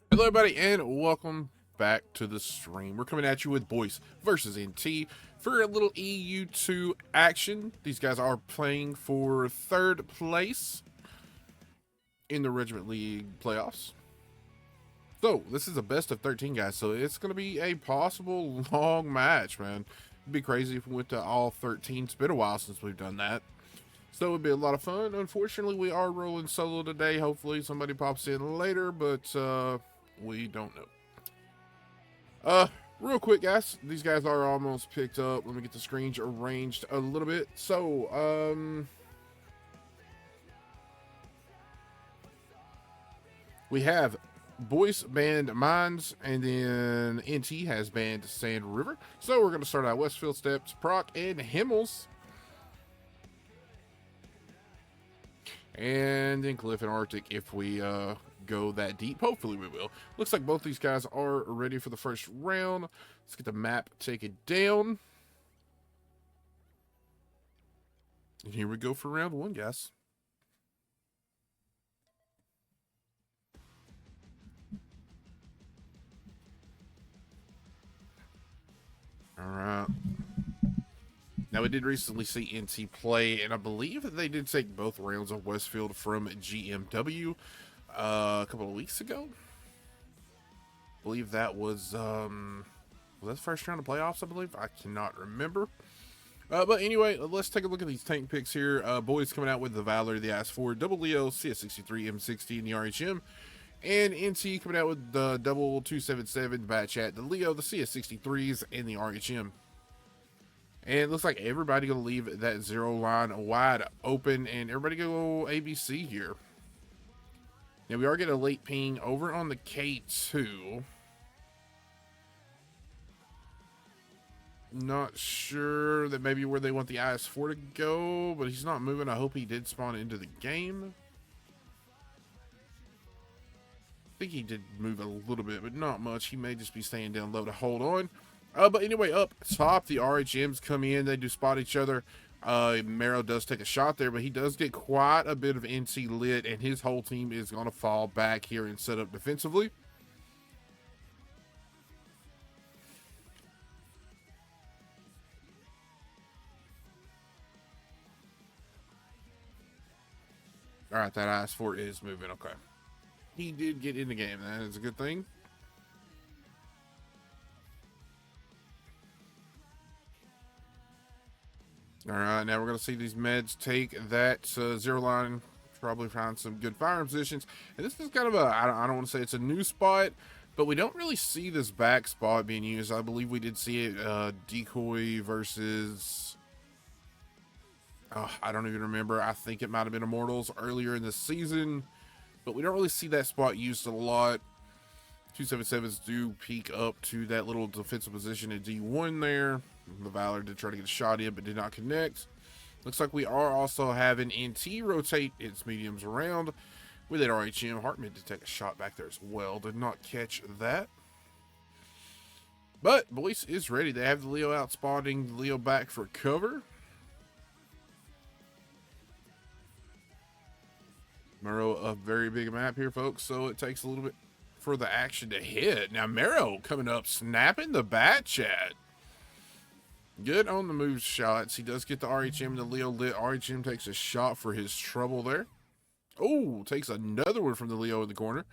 Hello everybody and welcome back to the stream. We're coming at you with BOICZ versus NT for a little EU2 action. These guys are playing for third place in the Regiment League playoffs. So this is a best of 13, guys, so it's going to be a possible long match, man. It'd be crazy if we went to all 13. It's been a while since we've done that. So it'd be a lot of fun. Unfortunately, we are rolling solo today. Hopefully somebody pops in later, but we don't know. Real quick, guys, these guys are almost picked up. Let me get the screens arranged a little bit. So we have BOICZ banned Mines, and then NT has banned Sand River. So we're going to start out Westfield, Steps, Proc, and Himmels. And then Cliff and Arctic if we go that deep. Hopefully we will. Looks like both these guys are ready for the first round. Let's get the map taken down. And here we go for round one, guys. All right. Now, we did recently see NT play, and I believe that they did take both rounds of Westfield from GMW a couple of weeks ago. I believe that was that the first round of playoffs, I believe? I cannot remember. But anyway, let's take a look at these tank picks here. BOICZ coming out with the Valor, the IS-4, Double Leo, CS63, M60, and the RHM. And NT coming out with the Double 277, Bat Chat, the Leo, the CS63s, and the RHM. And it looks like everybody going to leave that zero line wide open, and everybody go ABC here. Now, we are getting a late ping over on the K2. Not sure that maybe where they want the IS-4 to go, but he's not moving. I hope he did spawn into the game. I think he did move a little bit, but not much. He may just be staying down low to hold on. But anyway, up top, the RHMs come in. They do spot each other. Mero does take a shot there, but he does get quite a bit of NC lit, and his whole team is going to fall back here and set up defensively. All right, that IS-4 is moving. Okay. He did get in the game. That is a good thing. All right, now we're going to see these meds take that zero line, probably find some good firing positions. And this is kind of a, I don't want to say it's a new spot, but we don't really see this back spot being used. I believe we did see it decoy versus I don't even remember. I think it might have been Immortals earlier in the season, but we don't really see that spot used a lot. 277s do peek up to that little defensive position at D1 there. The Valor did try to get a shot in, but did not connect. Looks like we are also having NT rotate its mediums around with that RHM. Hartman to take a shot back there as well. Did not catch that. But BOICZ is ready. They have the Leo out spotting, Leo back for cover. Mero, a very big map here, folks, so it takes a little bit for the action to hit. Now, Mero coming up, snapping the bat chat. Good on the move shots. He does get the RHM, the Leo lit. RHM takes a shot for his trouble there. Oh, takes another one from the Leo in the corner.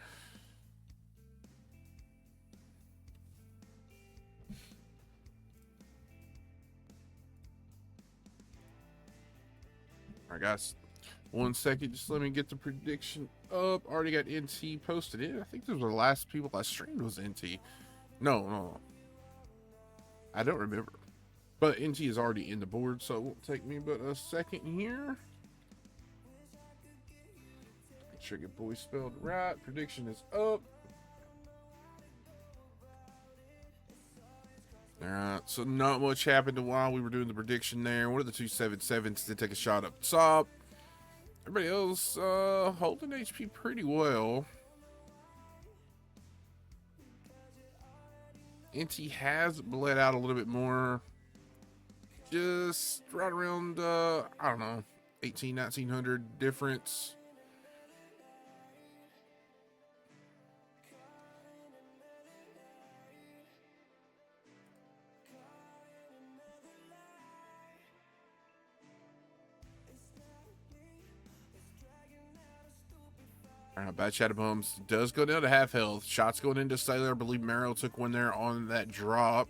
All right, guys. 1 second. Just let me get the prediction up. Already got NT posted in. I think those were the last people I streamed was NT. No. I don't remember. But NT is already in the board, so it won't take me but a second here. Make sure I get BOICZ spelled right. Prediction is up. Alright, so not much happened while we were doing the prediction there. One of the 277s did take a shot up top. Everybody else holding HP pretty well. NT has bled out a little bit more. Just right around, I don't know, 1900 difference. Bad Shadow Bombs does go down to half health. Shots going into Sailor. I believe Mero took one there on that drop.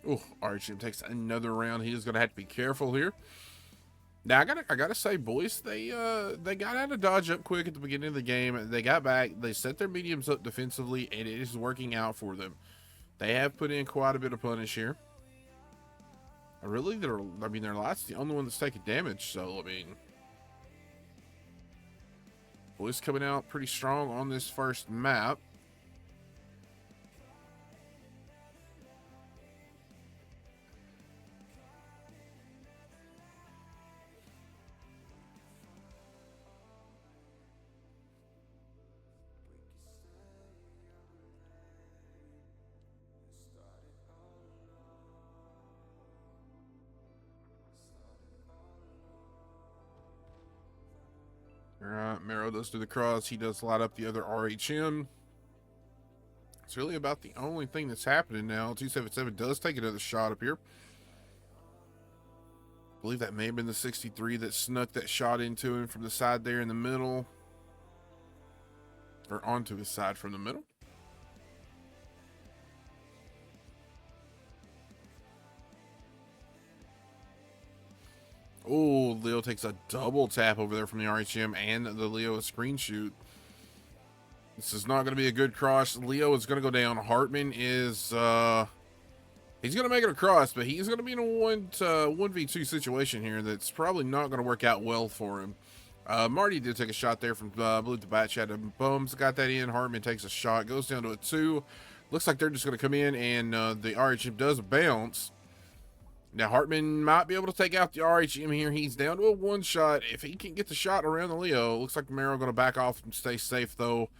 Oh, RHM takes another round. He is going to have to be careful here. Now I gotta say, boys, they got out of dodge up quick at the beginning of the game. They got back. They set their mediums up defensively, and it is working out for them. They have put in quite a bit of punish here. Really, their light's the only one that's taking damage. So I mean, BOICZ coming out pretty strong on this first map. Alright, Mero does do the cross. He does light up the other RHM. It's really about the only thing that's happening now. 277 does take another shot up here. I believe that may have been the 63 that snuck that shot into him from the side there in the middle. Or onto his side from the middle. Oh, Leo takes a double tap over there from the RHM and the Leo screen shoot. This is not going to be a good cross. Leo is going to go down. Hartman is, he's going to make it across, but he's going to be in a 1v2 situation here that's probably not going to work out well for him. Marty did take a shot there from, I believe the Bat Shadow Bombs got that in. Hartman takes a shot, goes down to a 2. Looks like they're just going to come in, and the RHM does bounce. Now, Hartman might be able to take out the RHM here. He's down to a 1 shot. If he can get the shot around the Leo, looks like Mero going to back off and stay safe, though.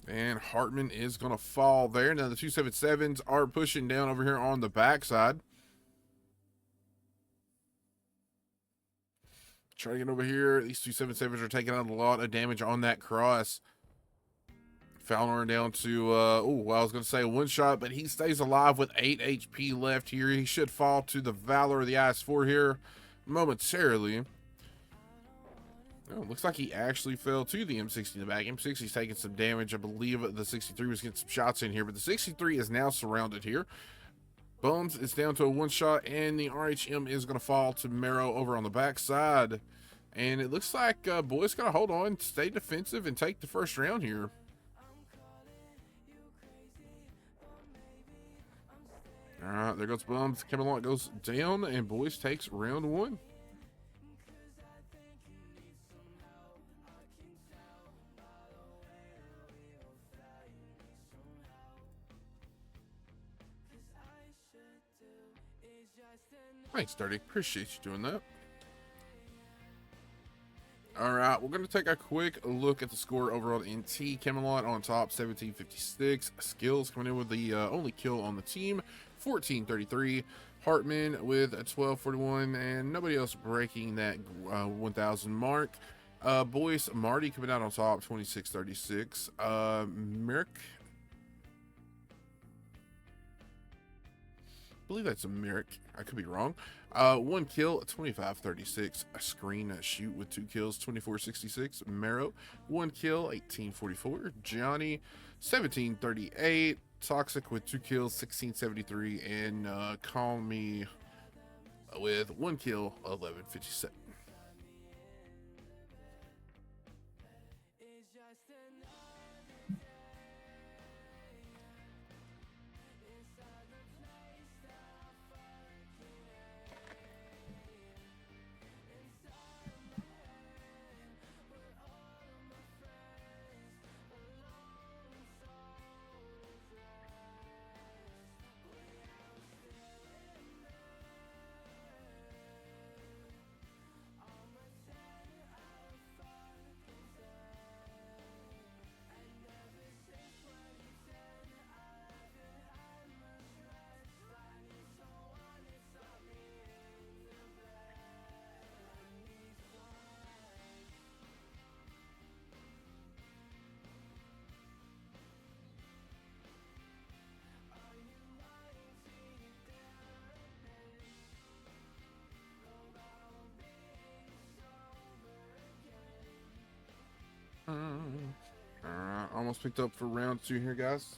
And Hartman is going to fall there. Now, the 277s are pushing down over here on the backside. Try to get over here. These 277s are taking out a lot of damage on that cross. Fowler down to, I was going to say a 1 shot, but he stays alive with 8 HP left here. He should fall to the Valor of the IS-4 here momentarily. Oh, looks like he actually fell to the M60 in the back. M60's taking some damage. I believe the 63 was getting some shots in here, but the 63 is now surrounded here. Bones is down to a 1 shot, and the RHM is going to fall to Mero over on the backside. And it looks like BOICZ got to hold on, stay defensive, and take the first round here. All right, there goes Bums. Camelot goes down, and Boys takes round 1. Thanks, Dirty. Appreciate you doing that. All right, we're going to take a quick look at the score over on NT. Camelot on top, 1756. Skills coming in with the only kill on the team, 1433. Hartman with a 1241, and nobody else breaking that 1,000 mark. Boys, Marty coming out on top, 2636. Merrick, I believe that's a Merrick. I could be wrong. 1 kill, 2536. A screen shoot with 2 kills, 2466. Marrow, 1 kill, 1844. Johnny, 1738. Toxic with 2 kills, 1673. And Call Me with 1 kill, 1157. Almost picked up for round 2 here, guys.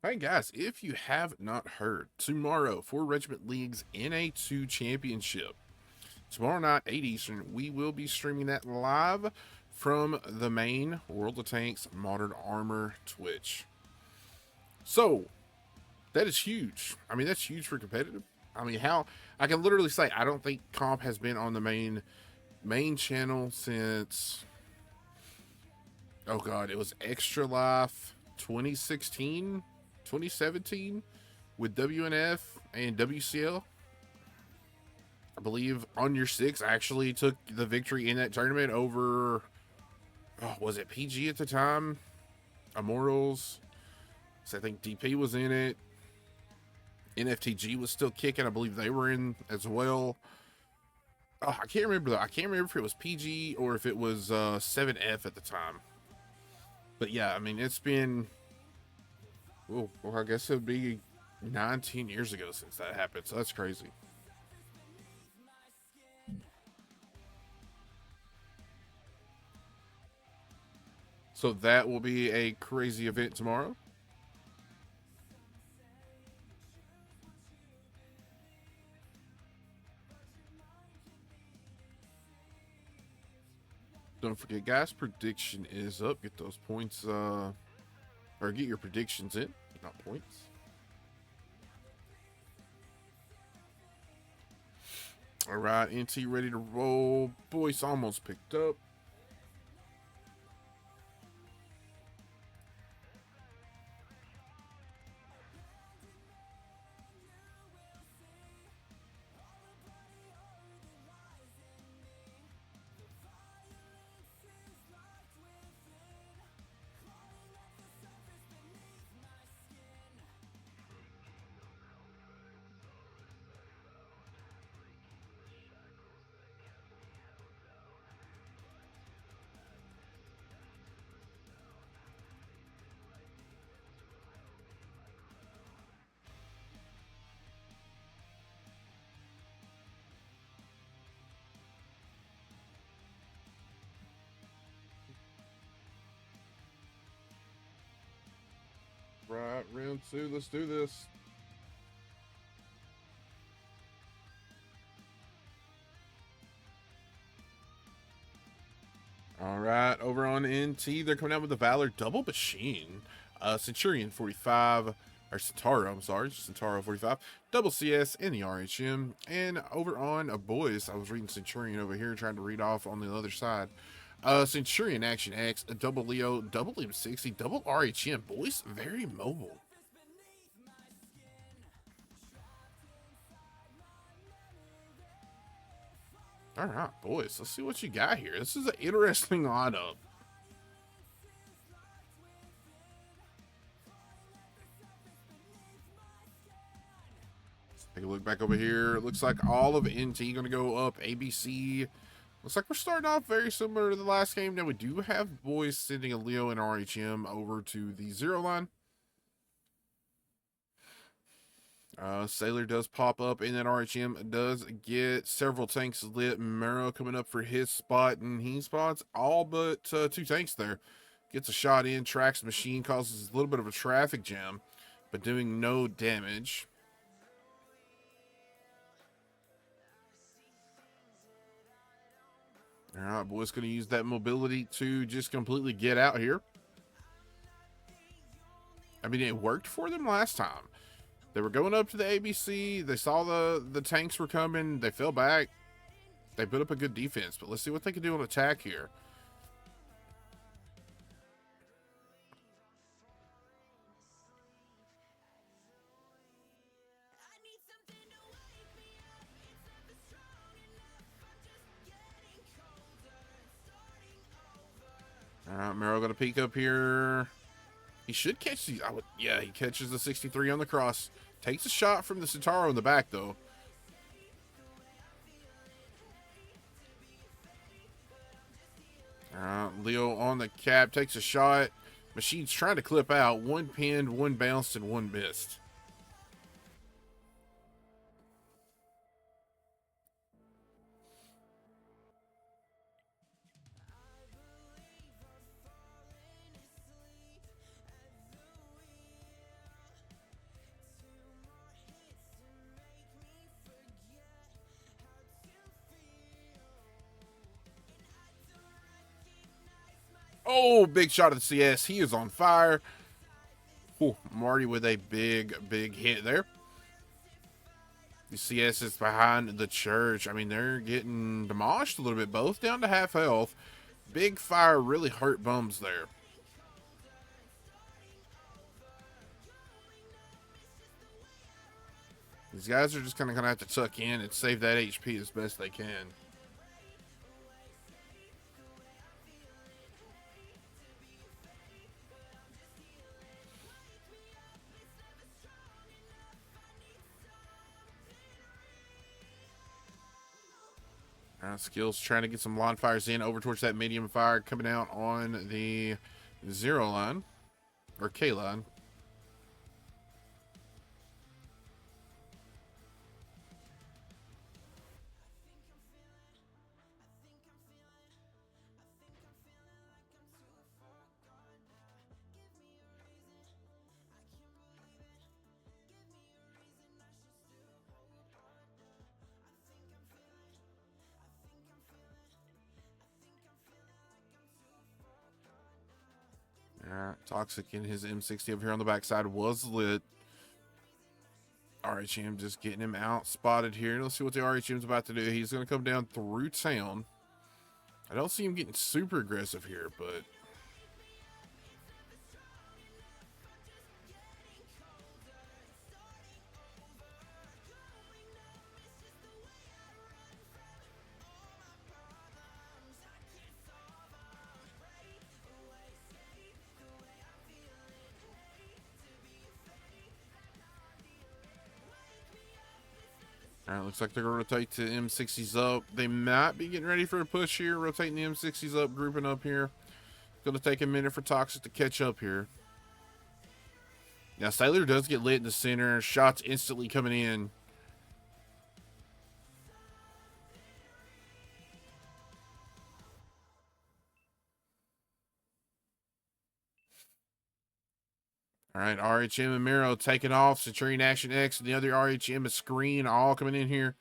Alright, guys, if you have not heard, tomorrow for Regiment League's NA2 Championship, tomorrow night, 8 Eastern, we will be streaming that live from the main World of Tanks Modern Armor Twitch. So, that is huge. I mean, that's huge for competitive. I mean, how I can literally say I don't think comp has been on the main channel since, oh god, it was Extra Life 2016, 2017 with WNF and WCL. I believe on your 6 actually took the victory in that tournament over, oh, was it PG at the time? Immortals. So I think DP was in it. NFTG was still kicking. I believe they were in as well. Oh, I can't remember though. I can't remember if it was PG or if it was 7F at the time. But yeah, I mean, it's been, well, I guess it would be 19 years ago since that happened. So that's crazy. So that will be a crazy event tomorrow. Don't forget, guys, prediction is up. Get those points, or get your predictions in, not points. All right, NT ready to roll. Boys almost picked up. Right, round 2, let's do this. All right, over on NT, they're coming out with the Valor double machine. Centurion 45, or Centauro, I'm sorry, Centauro 45, double CS in the RHM, and over on a boys, I was reading Centurion over here, trying to read off on the other side. Centurion Action X, a double Leo, double M60, double RHM, boys, very mobile. All right, boys, let's see what you got here. This is an interesting lineup. Take a look back over here. It looks like all of NT going to go up. ABC. Looks like we're starting off very similar to the last game. Now, we do have boys sending a Leo and RHM over to the 0 line. Sailor does pop up, and then RHM does get several tanks lit. Mero coming up for his spot, and he spots all but 2 tanks there. Gets a shot in, tracks the machine, causes a little bit of a traffic jam, but doing no damage. All right, boys, going to use that mobility to just completely get out here. I mean, it worked for them last time. They were going up to the ABC. They saw the tanks were coming. They fell back. They put up a good defense, but let's see what they can do on attack here. All right, Mero going to peek up here. He should catch these. Yeah, he catches the 63 on the cross. Takes a shot from the Centauro in the back, though. All right, Leo on the cap. Takes a shot. Machine's trying to clip out. 1 pinned, 1 bounced, and 1 missed. Oh, big shot of the CS. He is on fire. Ooh, Marty with a big hit there. The CS is behind the church. I mean, they're getting demolished a little bit. Both down to half health. Big fire really hurt bums there. These guys are just kind of going to have to tuck in and save that HP as best they can. Skills trying to get some lawn fires in over towards that medium fire coming out on the 0 line or K line. Toxic in his M60 over here on the backside was lit. RHM just getting him out spotted here. Let's see what the RHM's about to do. He's going to come down through town. I don't see him getting super aggressive here, but all right, looks like they're going to rotate to M60s up. They might be getting ready for a push here. Rotating the M60s up, grouping up here. It's going to take a minute for Toxic to catch up here. Now, Sailor does get lit in the center. Shots instantly coming in. All right, RHM and Mero taking off. Centurion Action X and the other RHM is Screen all coming in here.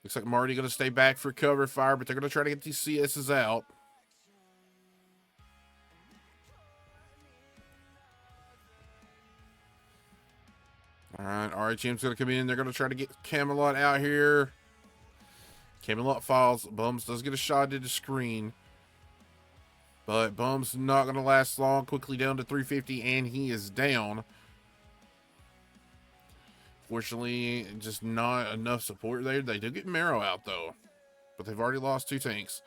Looks like Marty going to stay back for cover fire, but they're going to try to get these CSs out. RHM's going to come in. They're going to try to get Camelot out here. Camelot falls. Bums does get a shot at the screen. But Bum's not going to last long. Quickly down to 350, and he is down. Fortunately, just not enough support there. They do get Marrow out, though. But they've already lost 2 tanks.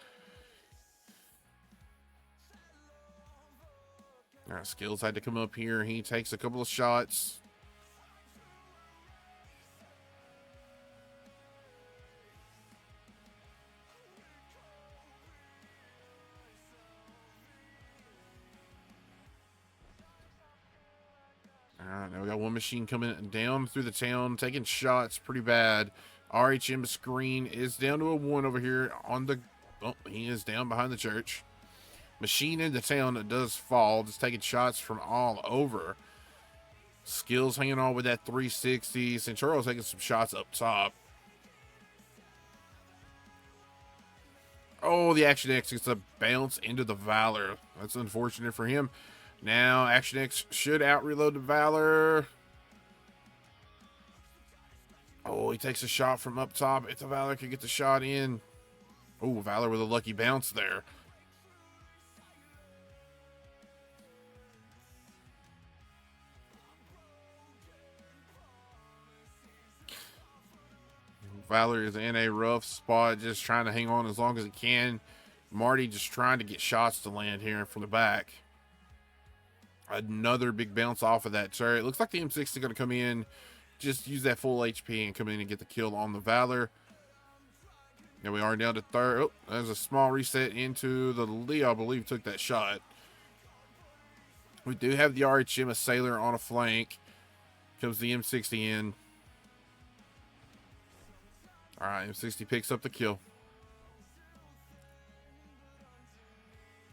All right, Skills had to come up here. He takes a couple of shots. All right, now we got one machine coming down through the town, taking shots pretty bad. RHM screen is down to a 1 over here on the... Oh, he is down behind the church. Machine in the town does fall, just taking shots from all over. Skills hanging on with that 360. Centauro's taking some shots up top. Oh, the Action X gets a bounce into the Valor. That's unfortunate for him. Now, Action X should out-reload the Valor. Oh, he takes a shot from up top. If the Valor can get the shot in. Oh, Valor with a lucky bounce there. Valor is in a rough spot, just trying to hang on as long as he can. Marty just trying to get shots to land here from the back. Another big bounce off of that turret. Looks like the M60 is going to come in, just use that full HP and come in and get the kill on the Valor. Now we are down to third. Oh, there's a small reset into the Leo, I believe, took that shot. We do have the RHM Assailer on a flank. Comes the M60 in. All right, M60 picks up the kill.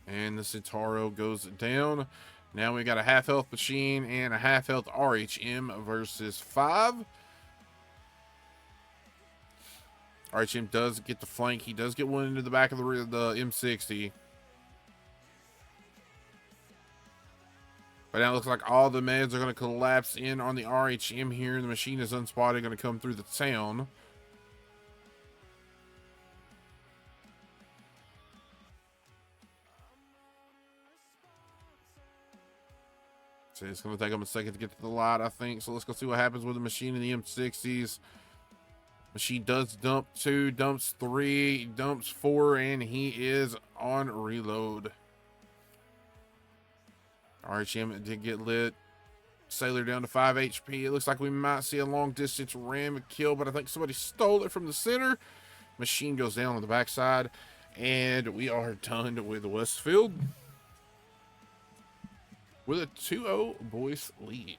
And the Centauro goes down. Now we got a half-health machine and a half-health RHM versus 5. RHM does get the flank. He does get one into the back of the M60. But now it looks like all the meds are going to collapse in on the RHM here. The machine is unspotted, going to come through the town. So it's going to take them a second to get to the light, I think. So let's go see what happens with the machine in the M60s. Machine does dump 2, dumps 3, dumps 4, and he is on reload. RHM did get lit. Sailor down to 5 HP. It looks like we might see a long distance ram kill, but I think somebody stole it from the center. Machine goes down on the backside, and we are done with Westfield with a 2-0 BOICZ lead.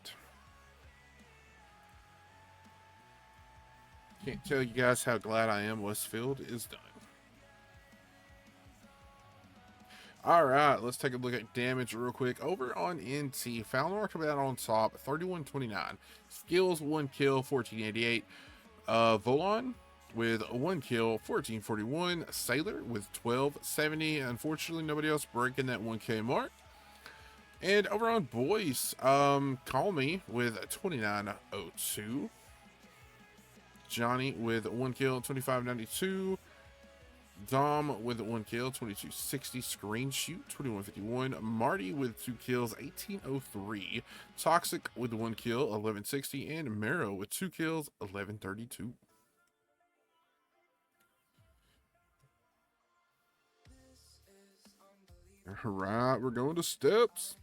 Can't tell you guys how glad I am Westfield is done. All right, let's take a look at damage real quick. Over on NT, Falnor coming out on top, 3129. Skills, 1 kill, 1488. Volon with 1 kill, 1441. Sailor with 1270. Unfortunately, nobody else breaking that 1K mark. And over on BOICZ, Call Me with 2902. Johnny with 1 kill, 2592. Dom with 1 kill, 2260. Screen Shoot, 2151. Marty with 2 kills, 1803. Toxic with 1 kill, 1160. And Marrow with 2 kills, 1132. All right, we're going to steps.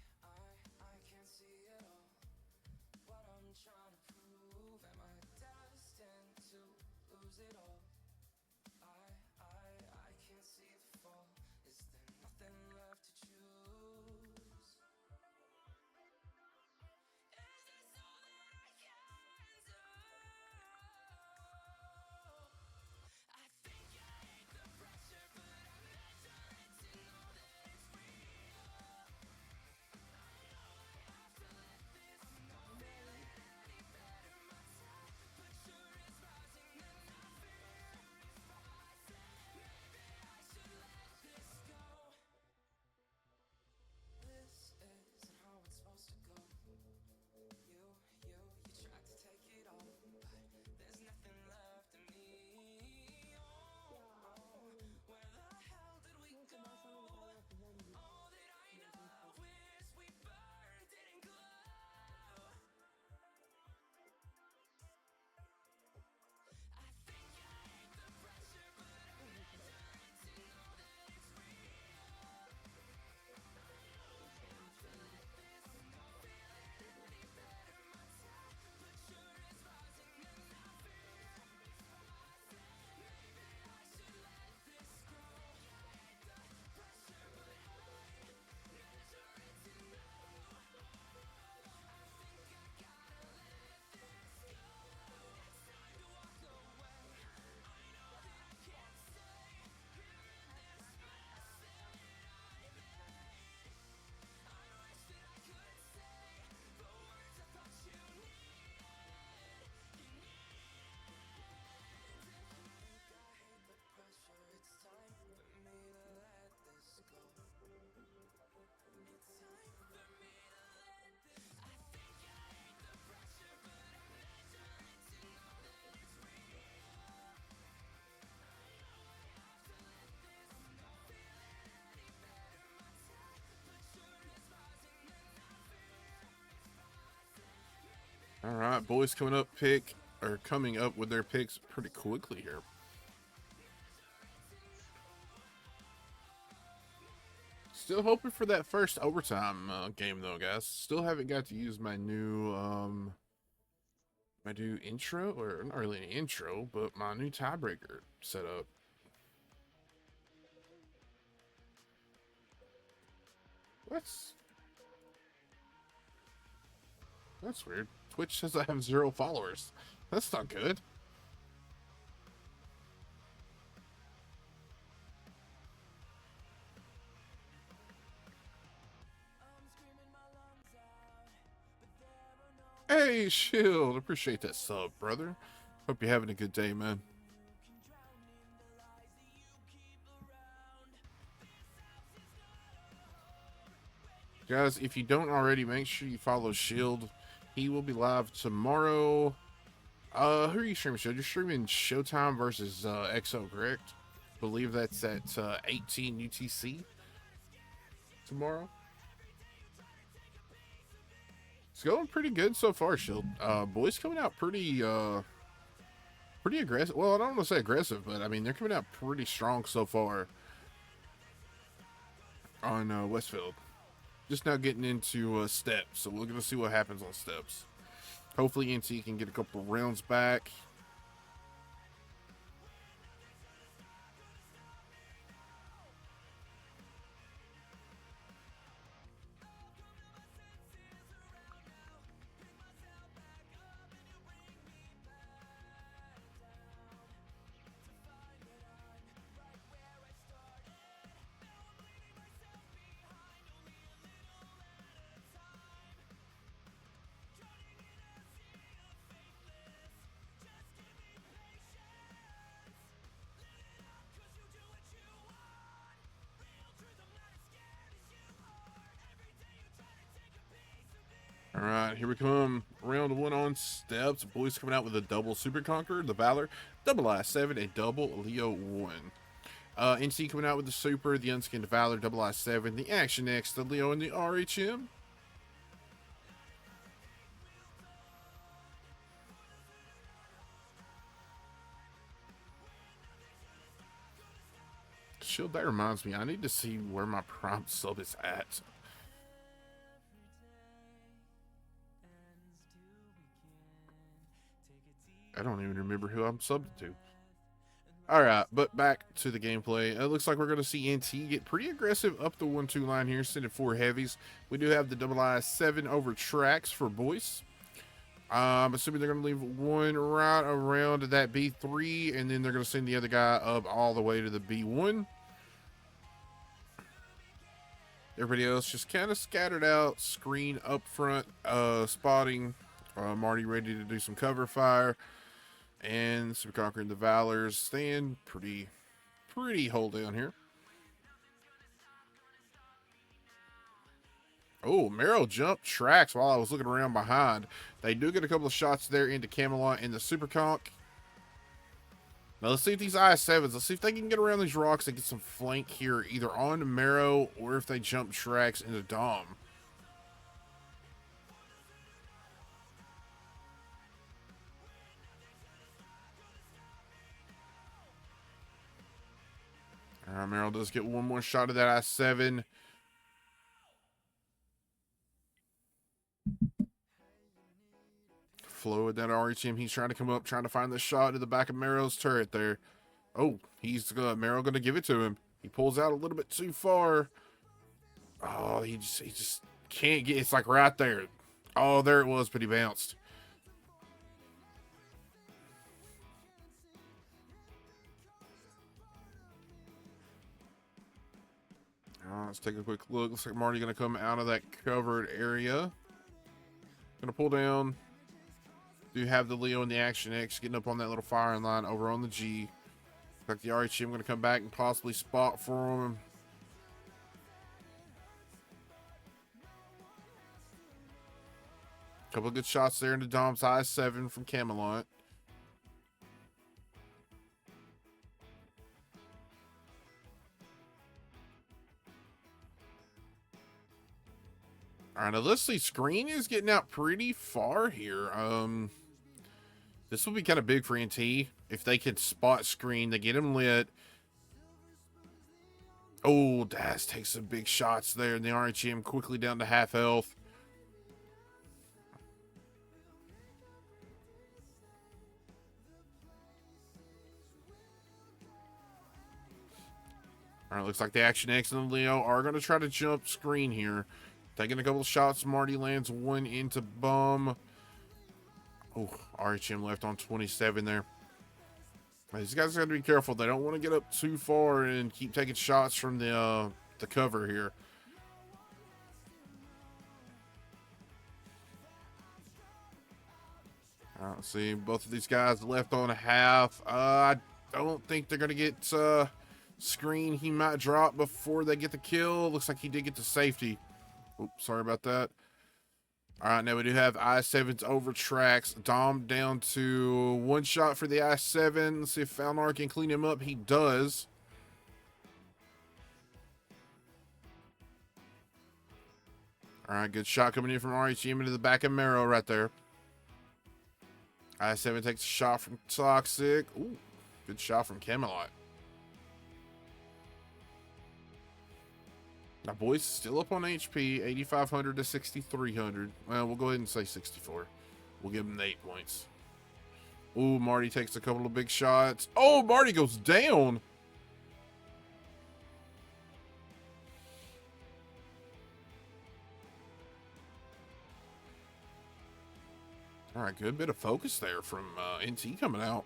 All right, boys coming up with their picks pretty quickly here. Still hoping for that first overtime game though, guys. Still haven't got to use my new intro, or not really an intro, but my new tiebreaker setup. That's weird. Twitch says I have 0 followers. That's not good. Hey, Shield. Appreciate that sub, brother. Hope you're having a good day, man. Guys, if you don't already, make sure you follow Shield. He will be live tomorrow. Who are you streaming, Shield? You're streaming Showtime versus XO, correct? Believe that's at 18 UTC tomorrow. It's going pretty good so far, Shield. Boys coming out pretty aggressive. Well, I don't want to say aggressive, but I mean they're coming out pretty strong so far on Westfield. Just now getting into steps, so we're gonna see what happens on steps. Hopefully, NT can get a couple rounds back. All right, here we come. Round 1 on steps. Boys coming out with a double Super Conqueror, the Valor, double I-7, and double Leo 1. NC coming out with the Super, the Unskinned Valor, double I-7, the Action X, the Leo, and the RHM. Shield, that reminds me, I need to see where my prompt sub is at. I don't even remember who I'm subbed to. Alright, but back to the gameplay. It looks like we're going to see NT get pretty aggressive up the 1-2 line here, sending 4 heavies. We do have the double I-7 over tracks for Boyce. I'm assuming they're going to leave one right around that B3, and then they're going to send the other guy up all the way to the B1. Everybody else just kind of scattered out, screen up front, spotting. Marty ready to do some cover fire. And Super Conquering the Valors staying pretty hold down here. Oh, Merrill jumped tracks while I was looking around behind. They do get a couple of shots there into Camelot and the Super Conk. Now let's see if these I-7s, let's see if they can get around these rocks and get some flank here, either on Marrow or if they jump tracks into Dom. Merrill does get one more shot of that I-7. Flow with that RHM. He's trying to come up, trying to find the shot to the back of Merrill's turret there. Oh, Merrill going to give it to him. He pulls out a little bit too far. Oh, he just can't get. It's like right there. Oh, there it was, but he bounced. Let's take a quick look. Looks like Marty going to come out of that covered area. Going to pull down. Do have the Leo and the Action X getting up on that little firing line over on the G. Like the RHM going to come back and possibly spot for him. Couple of good shots there into Dom's I-7 from Camelot. All right, now let's see. Screen is getting out pretty far here. This will be kind of big for NT if they can spot screen. They get him lit. Oh, Daz takes some big shots there, and the RHM quickly down to half health. All right, looks like the Action X and the Leo are going to try to jump screen here. Taking a couple of shots. Marty lands one into Bum. Oh, RHM left on 27 there. These guys got to be careful. They don't want to get up too far and keep taking shots from the cover here. All right, let's see. Both of these guys left on a half. I don't think they're going to get screen. He might drop before they get the kill. Looks like he did get the safety. Oops, sorry about that. All right, now we do have I7's over tracks. Dom down to one shot for the I7. Let's see if Falnar can clean him up. He does. All right, good shot coming in from RHM into the back of Marrow right there. I7 takes a shot from Toxic. Ooh, good shot from Camelot. Now, boys, still up on HP, 8,500 to 6,300. Well, we'll go ahead and say 64. We'll give him the 8 points. Ooh, Marty takes a couple of big shots. Oh, Marty goes down. All right, good bit of focus there from NT coming out.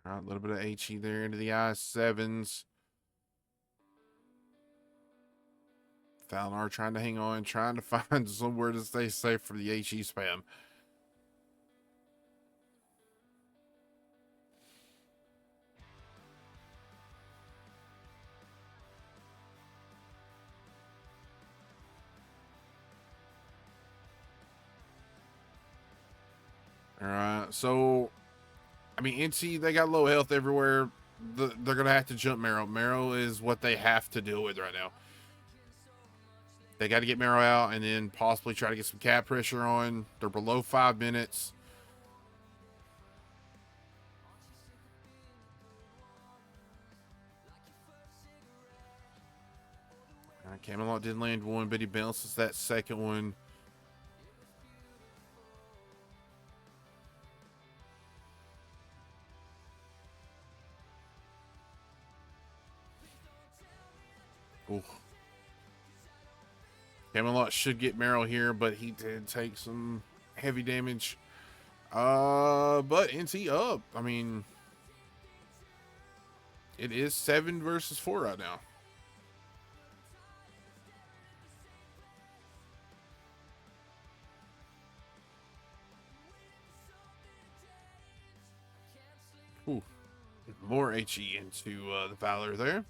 All right, a little bit of HE there into the I7s. Falnar trying to hang on, trying to find somewhere to stay safe for the HE spam. All right, so I mean, NT, they got low health everywhere. They're gonna have to jump Marrow. Marrow is what they have to deal with right now. They got to get Marrow out and then possibly try to get some cap pressure on. They're below 5 minutes. Camelot did land one, but he bounces that second one. Ooh. Camelot should get Marrow here, but he did take some heavy damage. But NT up. I mean, it is 7 versus 4 right now. Ooh. More HE into the Valor there.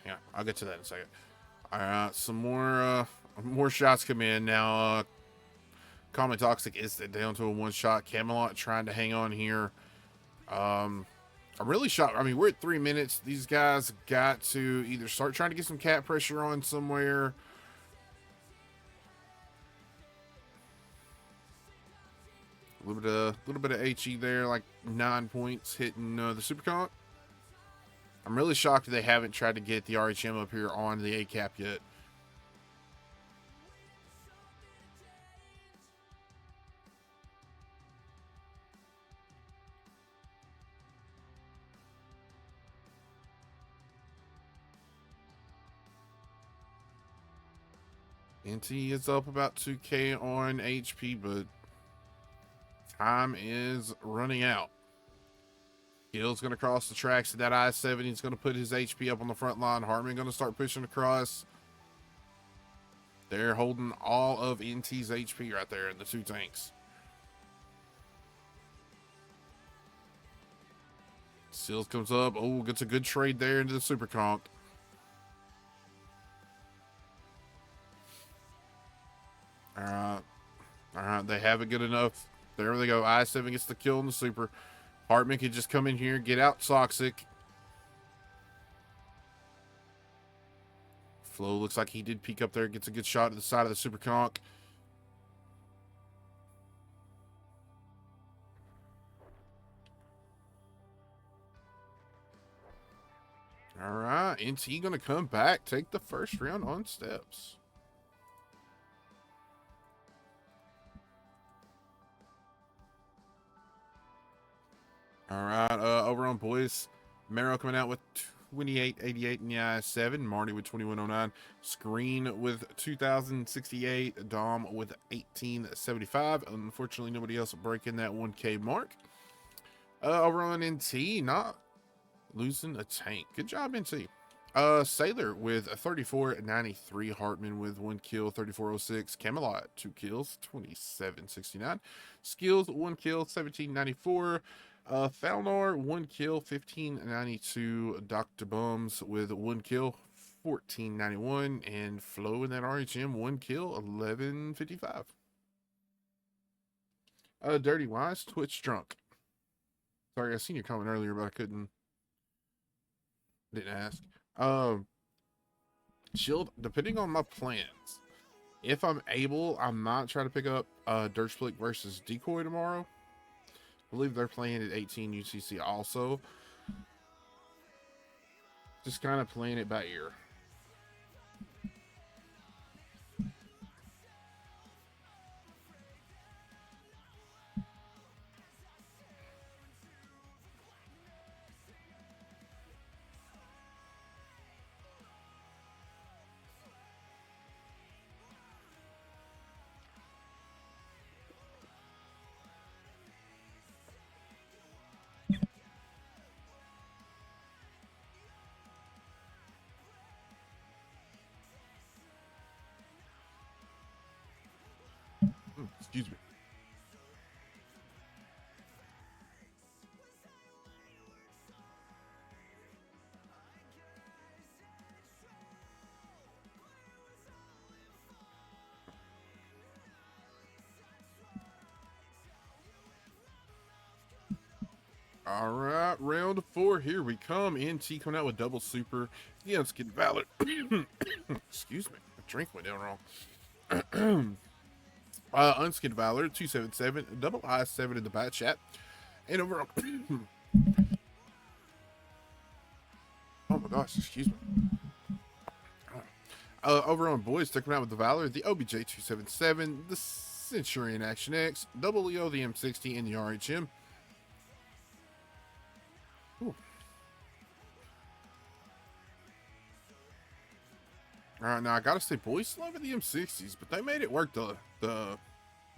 Yeah, I'll get to that in a second. All right, some more shots come in now. Common Toxic is down to a one shot. Camelot trying to hang on here. I'm really shocked. I mean, we're at 3 minutes. These guys got to either start trying to get some cap pressure on somewhere. A little bit of HE there, like 9 points hitting the Super Comp. I'm really shocked they haven't tried to get the RHM up here on the A cap yet. NT is up about 2K on HP, but time is running out. Hill's going to cross the tracks at that I-70. He's going to put his HP up on the front line. Hartman going to start pushing across. They're holding all of NT's HP right there in the two tanks. Seals comes up. Oh, gets a good trade there into the super conk. All right. All right. They have it good enough. There they go. I-7 gets the kill in the super. Hartman can just come in here, get out Toxic. Flo looks like he did peek up there, gets a good shot at the side of the super conk. All right, NT gonna come back, take the first round on steps. All right, over on boys, Mero coming out with 2888 in the I-7, Marty with 2109, Screen with 2068, Dom with 1875. Unfortunately, nobody else breaking that 1K mark. Over on NT, not losing a tank. Good job, NT. Sailor with a 3493, Hartman with 1 kill, 3406, Camelot 2 kills, 2769, Skills 1 kill, 1794, Falnor 1 kill, 1592, Dr. Bums with 1 kill, 1491, and Flo in that RHM 1 kill, 1155. Dirty Wise, Twitch Drunk. Sorry, I seen your comment earlier, but I didn't ask. Shield, depending on my plans, if I'm able, I might try to pick up Dirt Split versus Decoy tomorrow. I believe they're playing at 18 UCC also. Just kind of playing it by ear. Excuse me. All right, round 4. Here we come. NT coming out with double super. The Unskid Valor. Excuse me. My drink went down wrong. Unskid Valor 277, double I-7 in the bat chat, and over. Oh my gosh, excuse me. Over on boys, taking out with the Valor, the OBJ 277, the Centurion Action X, double Leo, the M60, and the RHM. Ooh. All right, now I gotta say, boys loving the M60s, but they made it work the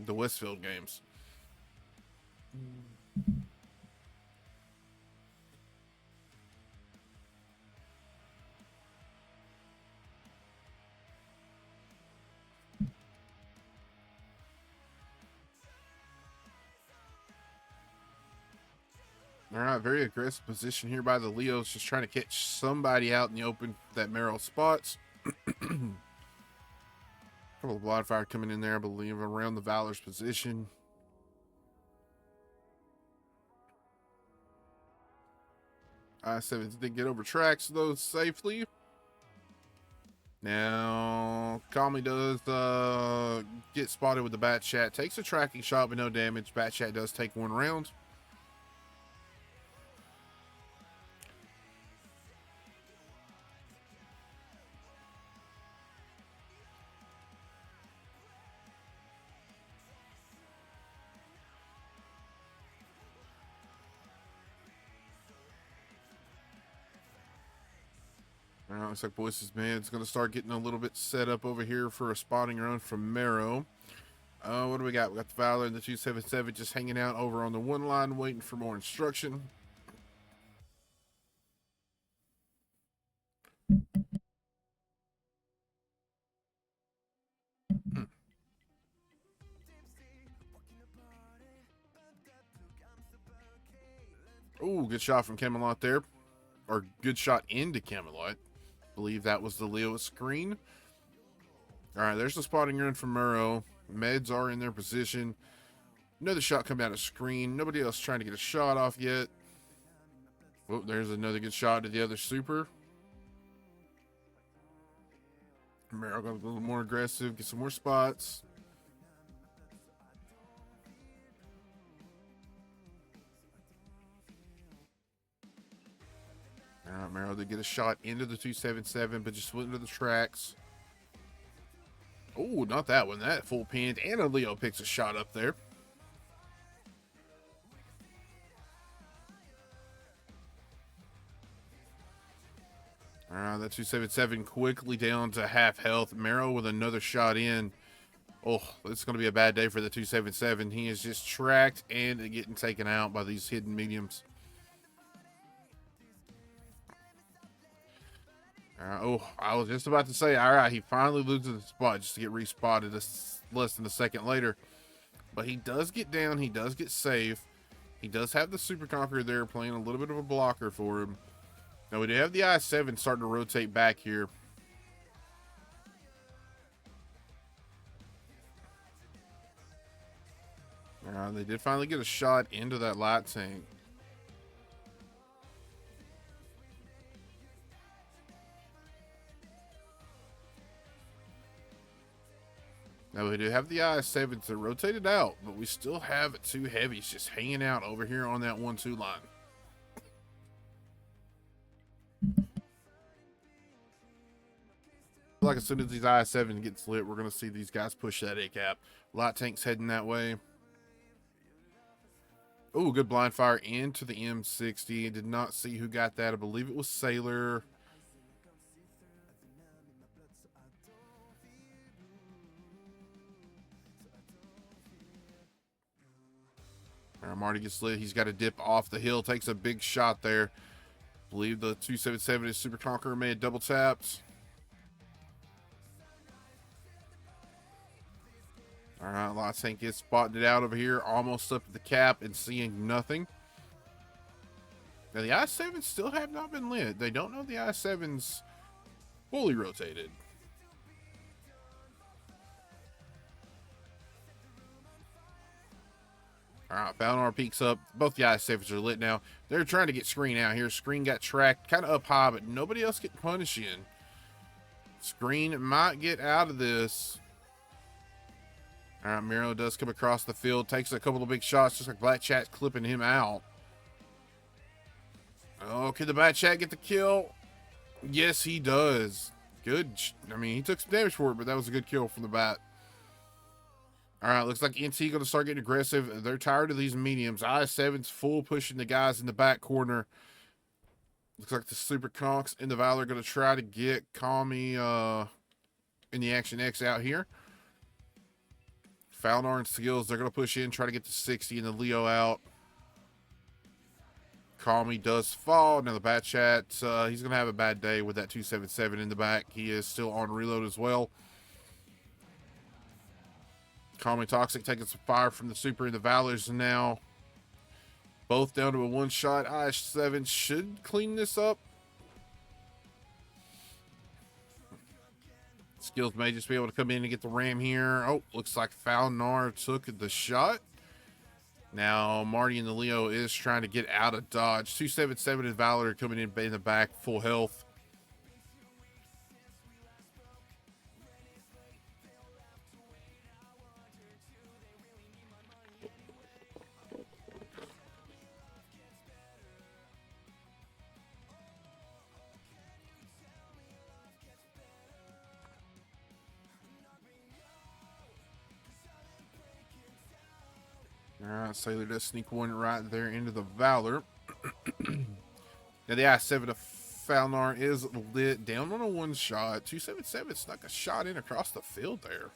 Westfield games. All right, very aggressive position here by the Leos, just trying to catch somebody out in the open that Merrill spots. Couple of Wildfire coming in there, I believe, around the Valor's position. I-7 did get over tracks, though, safely. Now, Calmly does get spotted with the Bat Chat. Takes a tracking shot, but no damage. Bat Chat does take 1 round. Looks like Boyce's man's going to start getting a little bit set up over here for a spotting run from Mero. What do we got? We got the Valor and the 277 just hanging out over on the 1 line, waiting for more instruction. Oh, good shot from Camelot there. Or good shot into Camelot. Believe that was the Leo screen. Alright, there's the spotting run from Murrow. Meds are in their position. Another shot coming out of screen. Nobody else trying to get a shot off yet. Oh, there's another good shot to the other super. Murrow got a little more aggressive. Get some more spots. Alright, Murrow did get a shot into the 277, but just went into the tracks. Oh, not that one. That full pinned. And a Leo picks a shot up there. Alright, that 277 quickly down to half health. Murrow with another shot in. Oh, it's going to be a bad day for the 277. He is just tracked and getting taken out by these hidden mediums. Oh, I was just about to say, all right, he finally loses the spot just to get respotted less than a second later. But he does get down. He does get safe. He does have the Super Conqueror there playing a little bit of a blocker for him. Now, we do have the I-7 starting to rotate back here. They did finally get a shot into that light tank. Now we do have the I-7 to rotate it out, but we still have two heavies just hanging out over here on that 1-2 line. Like as soon as these I-7 gets lit, we're going to see these guys push that A-cap. Light tank's heading that way. Oh, good blind fire into the M60. Did not see who got that. I believe it was Sailor. Marty gets lit. He's got to dip off the hill. Takes a big shot there. I believe the 277 is Super Conqueror made double taps. All right, Light Tank is spotting it out over here. Almost up at the cap and seeing nothing. Now, the I-7s still have not been lit. They don't know the I-7's fully rotated. All right, Falnar peeks up. Both the I-7s are lit now. They're trying to get Screen out here. Screen got tracked kind of up high, but nobody else getting punishing. Screen might get out of this. All right, Miro does come across the field. Takes a couple of big shots, just like Black Chat's clipping him out. Oh, can the Black Chat get the kill? Yes, he does. Good. I mean, he took some damage for it, but that was a good kill from the bat. All right, looks like NT going to start getting aggressive. They're tired of these mediums. I-7's full pushing the guys in the back corner. Looks like the Super Conks and the Valor are going to try to get Kami in the Action X out here. Falnar and Skills, they're going to push in, try to get to 60 and the Leo out. Kami does fall. Now the Bat Chat, he's going to have a bad day with that 277 in the back. He is still on reload as well. Kami Toxic taking some fire from the Super and the Valors now. Both down to a one shot. I-7 should clean this up. Skills may just be able to come in and get the ram here. Oh, looks like Falnar took the shot. Now Marty and the Leo is trying to get out of dodge. 277 and Valor coming in the back, full health. All right, Sailor does sneak one right there into the Valor. Now the I-7 of Falnar is lit down on a one shot. 277 snuck a shot in across the field there.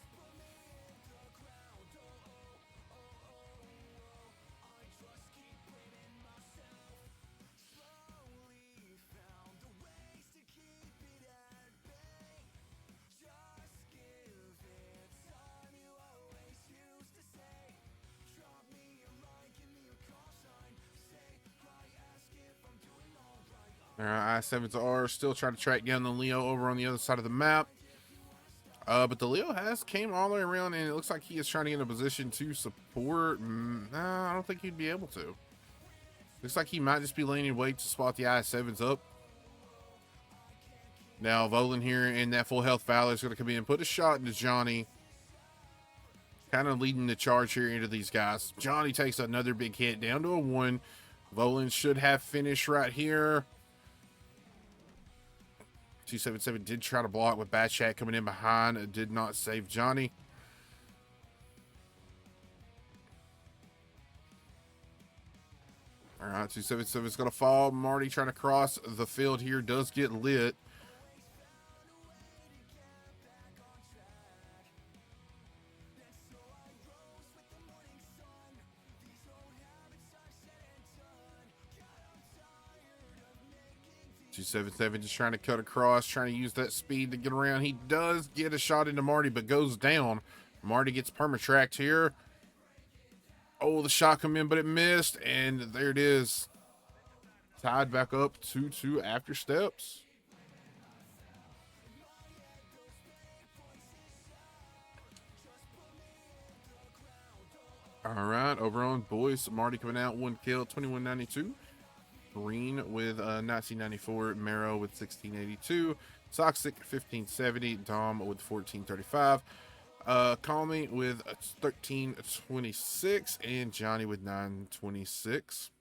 I-7s are still trying to track down the Leo over on the other side of the map. But the Leo has came all the way around, and it looks like he is trying to get in a position to support. Nah, I don't think he'd be able to. Looks like he might just be laying in wait to spot the I-7s up. Now, Volan here in that full health Valor is going to come in and put a shot into Johnny. Kind of leading the charge here into these guys. Johnny takes another big hit down to a 1. Volan should have finished right here. 277 did try to block with Bad Chat coming in behind. It did not save Johnny. All right, 277 is going to fall. Marty trying to cross the field here. Does get lit. .277 just trying to cut across, trying to use that speed to get around. He does get a shot into Marty, but goes down. Marty gets permatracked here. Oh, the shot come in, but it missed, and there it is. Tied back up 2-2 after steps. All right, over on boys, Marty coming out, 1 kill, 2192. Green with 1994, Marrow with 1682, Toxic 1570, Dom with 1435, Calmy with 1326, and Johnny with 926.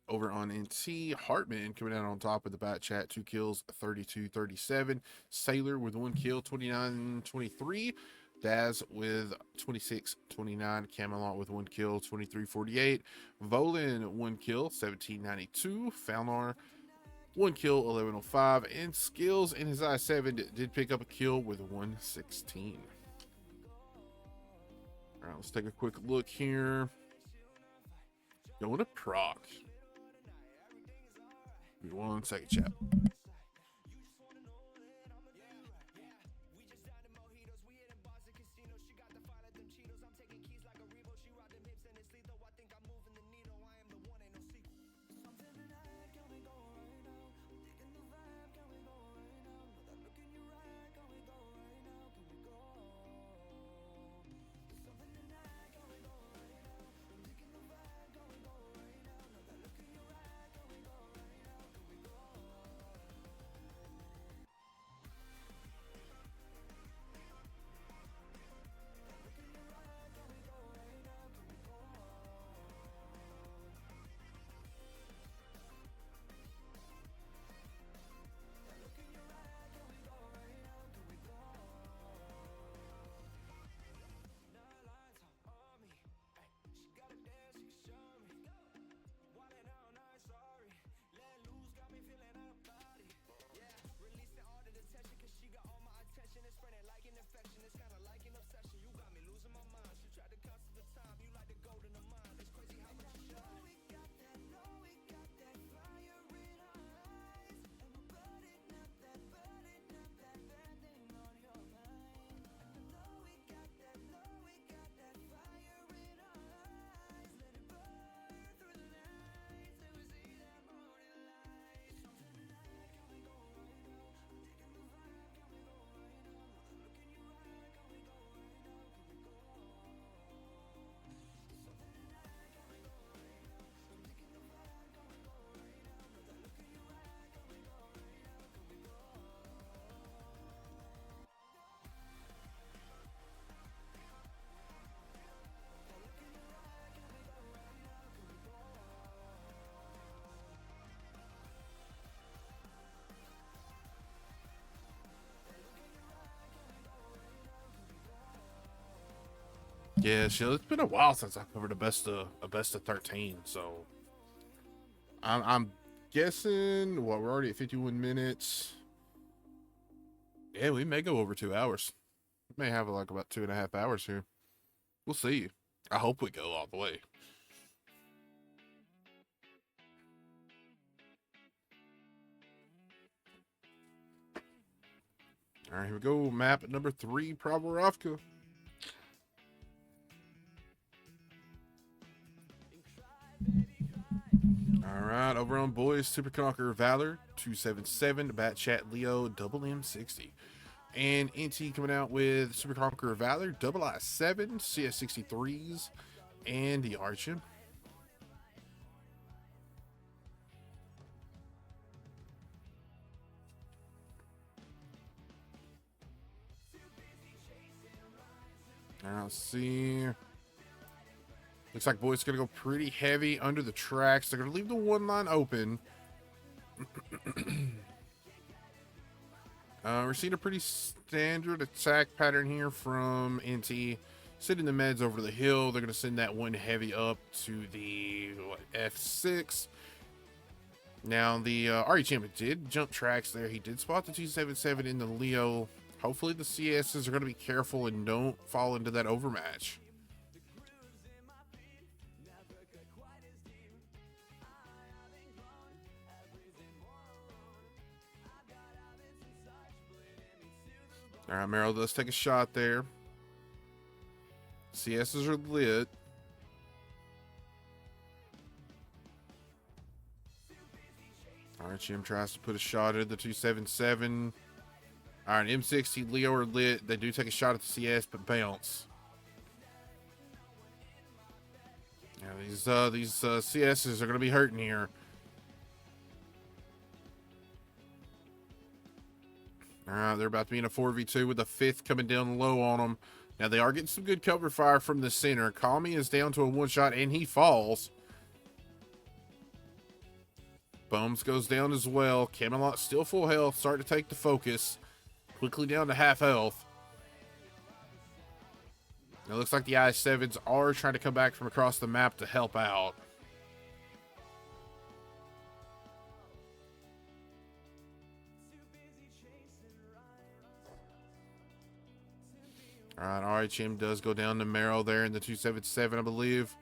Over on NT, Hartman coming out on top with the Bat Chat, 2 kills, 3237. Sailor with 1 kill, 2923. Daz with 2629. Camelot with 1 kill, 2348. Volan 1 kill, 1792. Falnar 1 kill, 1105. And Skills in his I-7 did pick up a kill with 116. All right, let's take a quick look here. Going to Proc. Give me 1 second, chat. Yeah, shit, it's been a while since I covered a best of 13, so I'm guessing what we're already at 51 minutes. Yeah, we may go over 2 hours. We may have like about 2.5 hours here. We'll see. I hope we go all the way. All right, here we go. Map number 3, Prokhorovka. All right, over over on Boys, Super Conqueror Valor 277, Bat Chat Leo Double M60. And NT coming out with Super Conqueror Valor, Double I7, CS63s, and the Archer. Let's see. Looks like Boys going to go pretty heavy under the tracks. They're going to leave the one line open. We're seeing a pretty standard attack pattern here from NT. Sending the meds over to the hill. They're going to send that one heavy up to the F6. Now, the Regiment did jump tracks there. He did spot the 277 in the Leo. Hopefully the CSs are going to be careful and don't fall into that overmatch. All right, Merrill does take a shot there. CSs are lit. All right, Jim tries to put a shot at the 277. All right, M60, Leo are lit. They do take a shot at the CS, but bounce. Now these CSs are going to be hurting here. All right, they're about to be in a 4v2 with the 5th coming down low on them. Now, they are getting some good cover fire from the center. Kami is down to a one-shot, and he falls. Bums goes down as well. Camelot still full health, starting to take the focus. Quickly down to half health. Now, it looks like the I-7s are trying to come back from across the map to help out. All right, RHM does go down to Merrill there in the 277, I believe.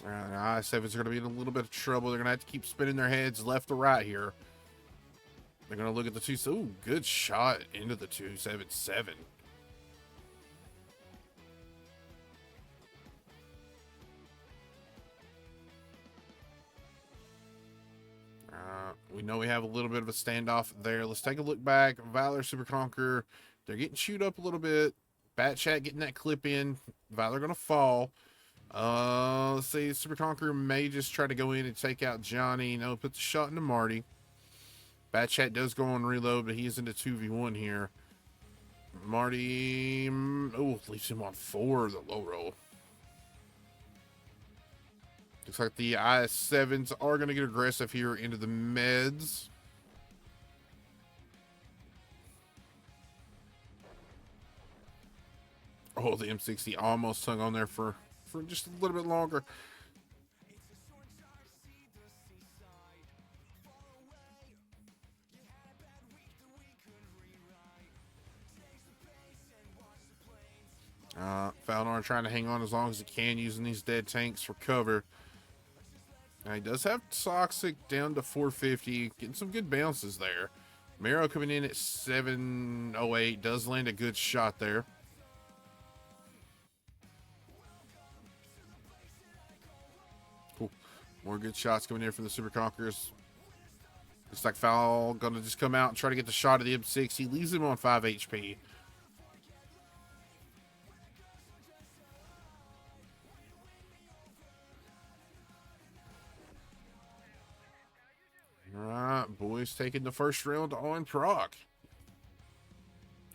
All right, I-7s are going to be in a little bit of trouble. They're going to have to keep spinning their heads left to right here. They're going to look at the two. Ooh, good shot into the 277. We know we have a little bit of a standoff there. Let's take a look back. Valor, Super Conqueror, they're getting chewed up a little bit. Bat Chat getting that clip in. Valor going to fall. Let's see. Super Conqueror may just try to go in and take out Johnny. No, put the shot into Marty. Bat Chat does go on reload, but he's into 2v1 here. Marty, oh, leaves him on 4, the low roll. Looks like the I-7s are going to get aggressive here into the meds. Oh, the M60 almost hung on there for just a little bit longer. Falnor trying to hang on as long as he can, using these dead tanks for cover. Now, he does have Toxic down to 450, getting some good bounces there. Mero coming in at 708, does land a good shot there. Cool. More good shots coming in from the Super Conquerors. Looks like Foul gonna just come out and try to get the shot of the M6. He leaves him on 5 HP. Alright, Boys taking the first round on Proc.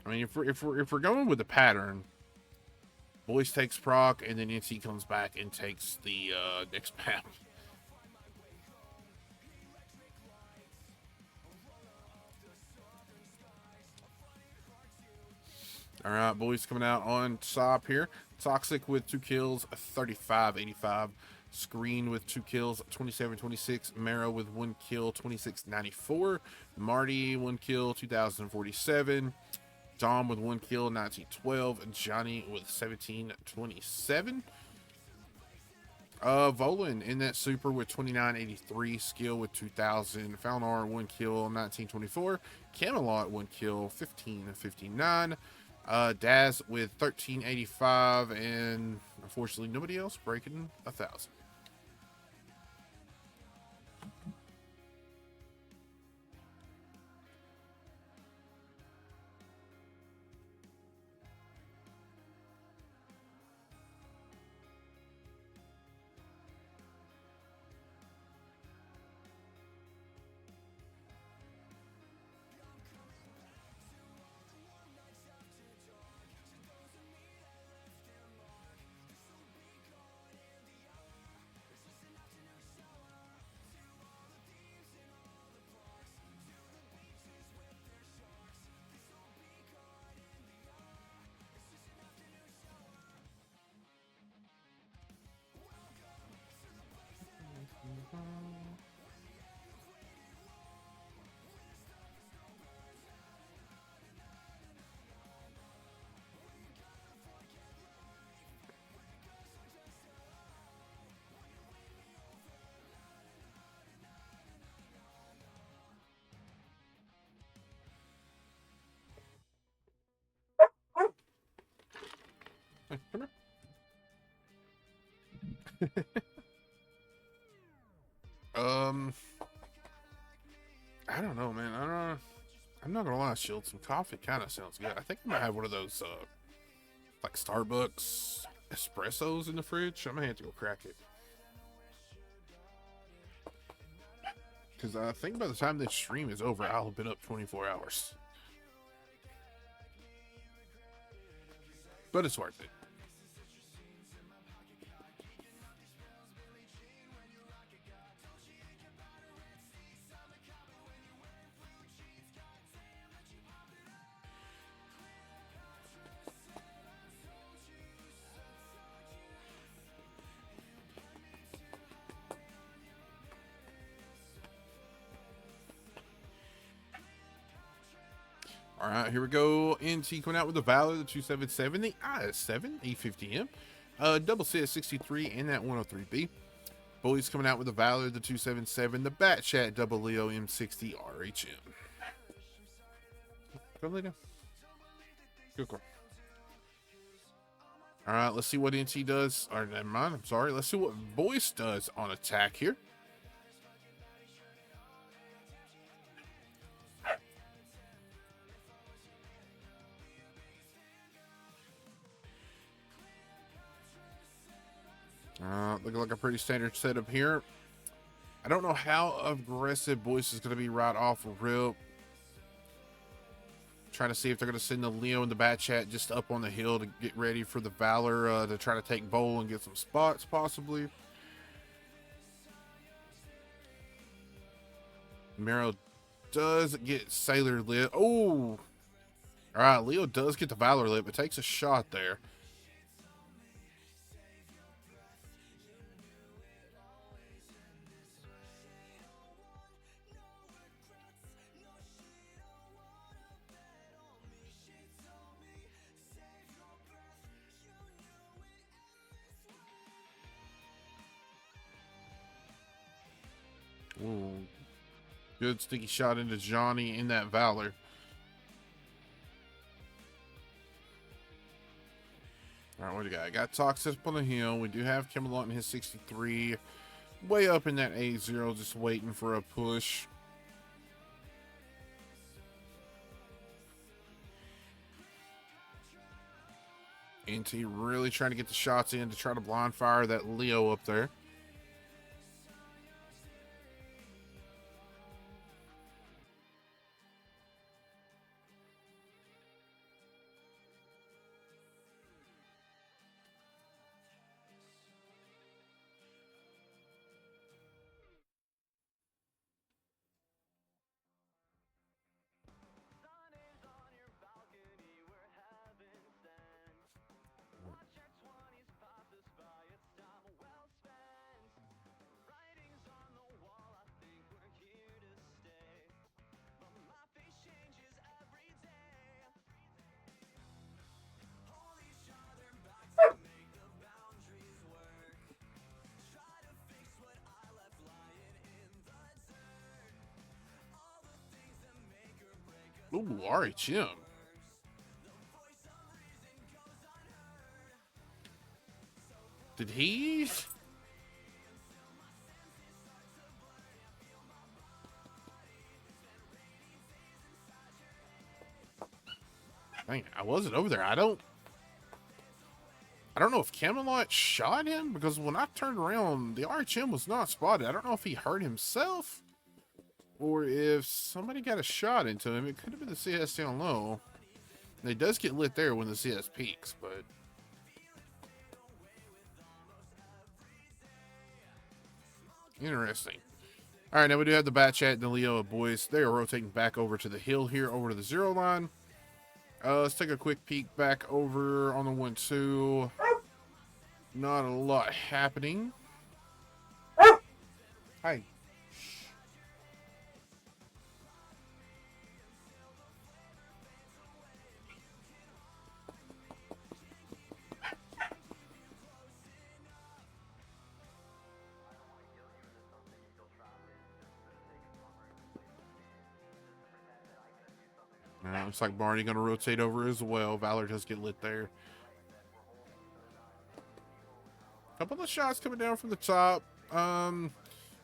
I mean, if we're going with the pattern, Boys takes Proc, and then NC comes back and takes the next map. Alright, Boys coming out on top here. Toxic with 2 kills, 35-85. Screen with 2 kills, 27-26. Mero with 1 kill, 26-94. Marty, 1 kill, 2047. Dom with 1 kill, 1912. Johnny with 17-27. Volan in that super with 2983, skill with 2000, Falnar 1 kill 1924, Camelot 1 kill 1559, Daz with 1385, and unfortunately nobody else breaking 1000. Come here. I don't know, man. I don't know. I'm not gonna lie, Shield. Some coffee kind of sounds good. I think I might have one of those, like Starbucks espressos in the fridge. I might have to go crack it. Because I think by the time this stream is over, I'll have been up 24 hours. But it's worth it. All right, here we go. NT coming out with the Valor, the 277, the IS7, E50M, double CS 63, and that 103B. BOICZ coming out with the Valor, the 277, the Batchat double Leo M60 RHM. Go lay down. Go. All right, let's see what NT does. Or never mind, I'm sorry. Let's see what BOICZ does on attack here. Looking like a pretty standard setup here. I don't know how aggressive BOICZ is going to be right off of rip. Trying to see if they're going to send the Leo and the Batchat just up on the hill to get ready for the Valor to try to take bowl and get some spots possibly. Mero does get Sailor lit. Oh! Alright, Leo does get the Valor lit, but takes a shot there. Ooh. Good sticky shot into Johnny in that Valor. Alright, what do you got? I got Toxic up on the hill. We do have Camelot in his 63. Way up in that A0, just waiting for a push. NT really trying to get the shots in to try to blind fire that Leo up there. Ooh, RHM. Did he? Dang, I wasn't over there. I don't know if Camelot shot him, because when I turned around, the RHM was not spotted. I don't know if he hurt himself or if somebody got a shot into him. It could have been the CS down low. And it does get lit there when the CS peaks, but interesting. All right, now we do have the Bat Chat and the Leo boys. They are rotating back over to the hill here, over to the 0 line. Let's take a quick peek back over on the 1-2. Not a lot happening. Hi. Looks like Barney going to rotate over as well. Valor does get lit there. Couple of shots coming down from the top.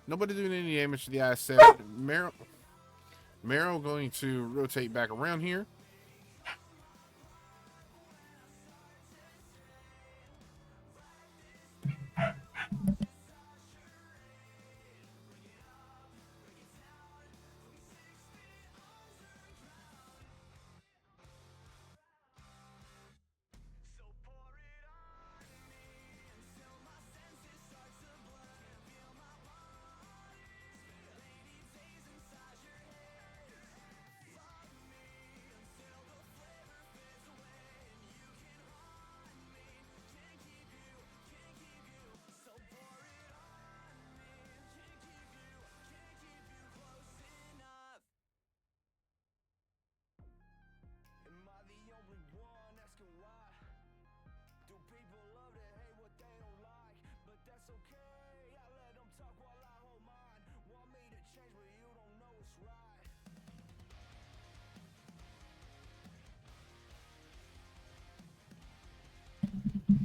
Nobody doing any damage to the I-7. Marrow going to rotate back around here.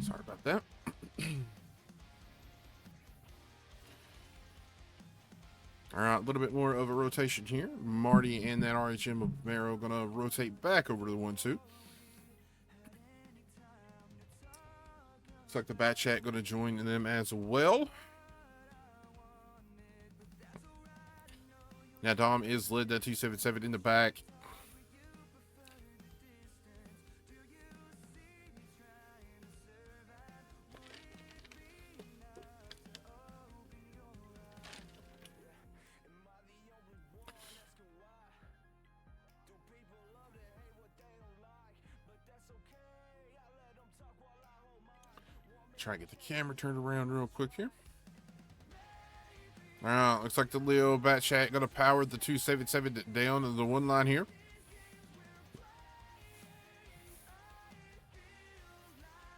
Sorry about that. All right, a little bit more of a rotation here. Marty and that RHM of Marrow going to rotate back over to the 1-2. Looks like the Bat Chat going to join them as well. Now Dom is led that 277 in the back. Try to get the camera turned around real quick here. Looks like the Leo Bat Chat going to power the 277 down to the 1 line here.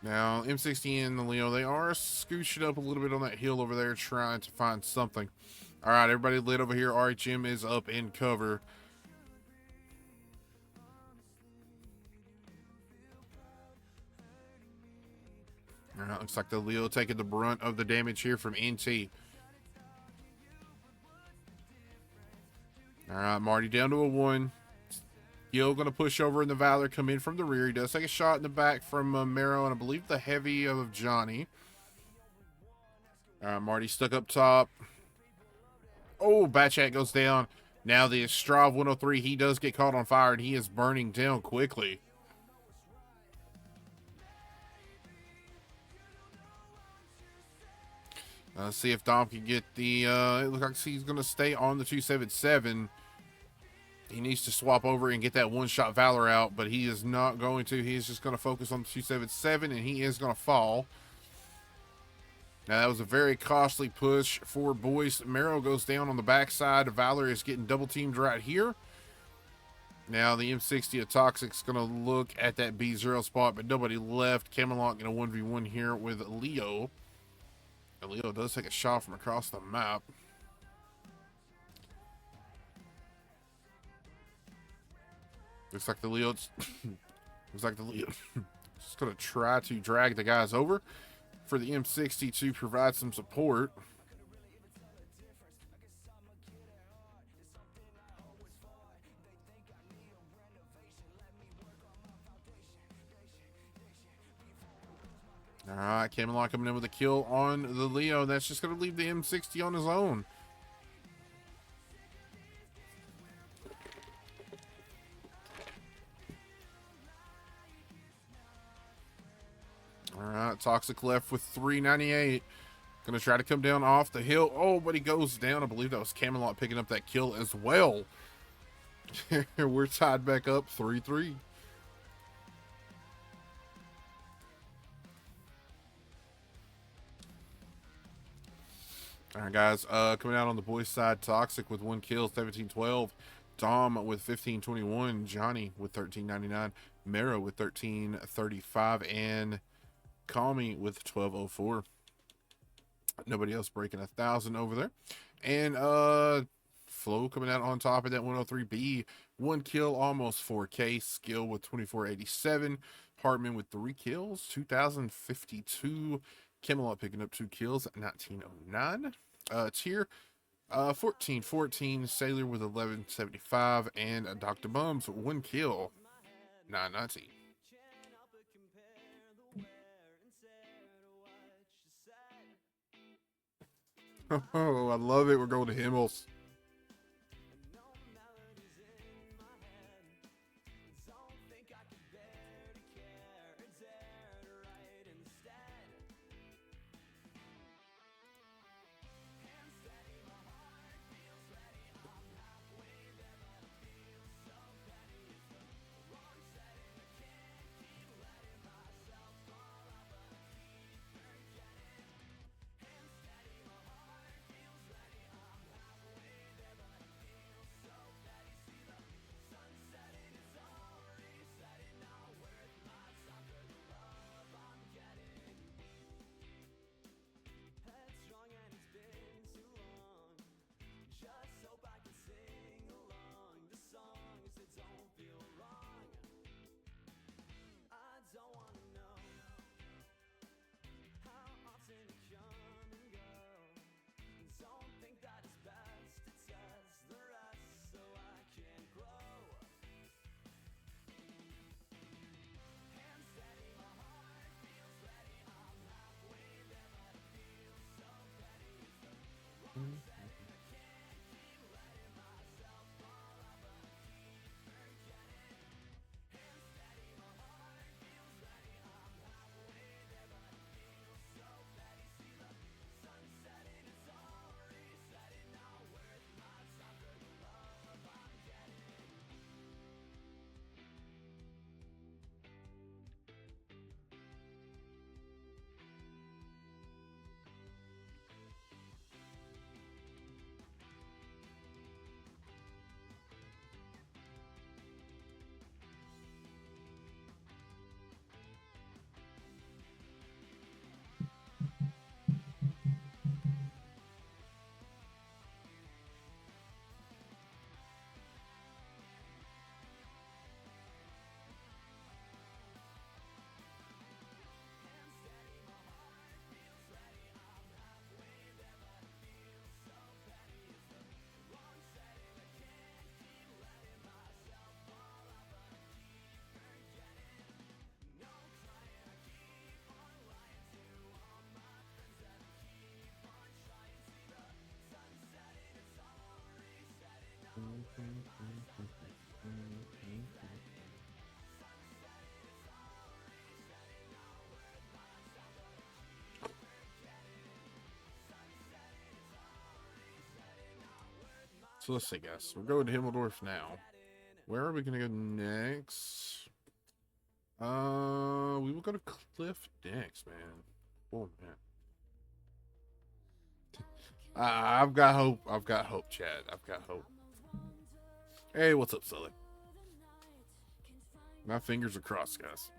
Now, M60 and the Leo, they are scooching up a little bit on that hill over there trying to find something. All right, everybody lit over here. RHM is up in cover. All right, looks like the Leo taking the brunt of the damage here from NT. All right, Marty down to a 1. Gil going to push over in the Valor, come in from the rear. He does take a shot in the back from Marrow, and I believe the heavy of Johnny. All right, Marty stuck up top. Oh, Bat Chat goes down. Now the Strav 103, he does get caught on fire, and he is burning down quickly. Let's see if Dom can get the, it looks like he's going to stay on the 277. He needs to swap over and get that one-shot Valor out, but he is not going to. He is just going to focus on the 277, and he is going to fall. Now, that was a very costly push for BOICZ. Marrow goes down on the backside. Valor is getting double-teamed right here. Now, the M60 of Toxic's going to look at that B0 spot, but nobody left. Camelot in a 1v1 here with Leo. And Leo does take a shot from across the map. Looks like the Leo's. Looks like the Leo. Just gonna try to drag the guys over for the M60 to provide some support. All right, Camelot coming in with a kill on the Leo. That's just going to leave the M60 on his own. All right, Toxic left with 398. Going to try to come down off the hill. Oh, but he goes down. I believe that was Camelot picking up that kill as well. We're tied back up 3-3. All right, guys. Coming out on the boys' side, Toxic with 1 kill, 17-12. Dom with 15-21. Johnny with 13-99. Mara with 13-35. And Kami with 12-04. Nobody else breaking 1,000 over there. And Flo coming out on top of that 103B. 1 kill, almost 4K. Skill with 2487. Hartman with 3 kills, 2052. Camelot picking up 2 kills at 1909. Tier 1414. Sailor with 1175. And Dr. Bums 1 kill, 990. Oh, I love it. We're going to Himmels. So let's see, guys. We're going to Himmelsdorf now. Where are we going to go next? We will go to Cliff next, man. Oh, man. I've got hope. I've got hope, Chad. I've got hope. Hey, what's up, Sully? My fingers are crossed, guys.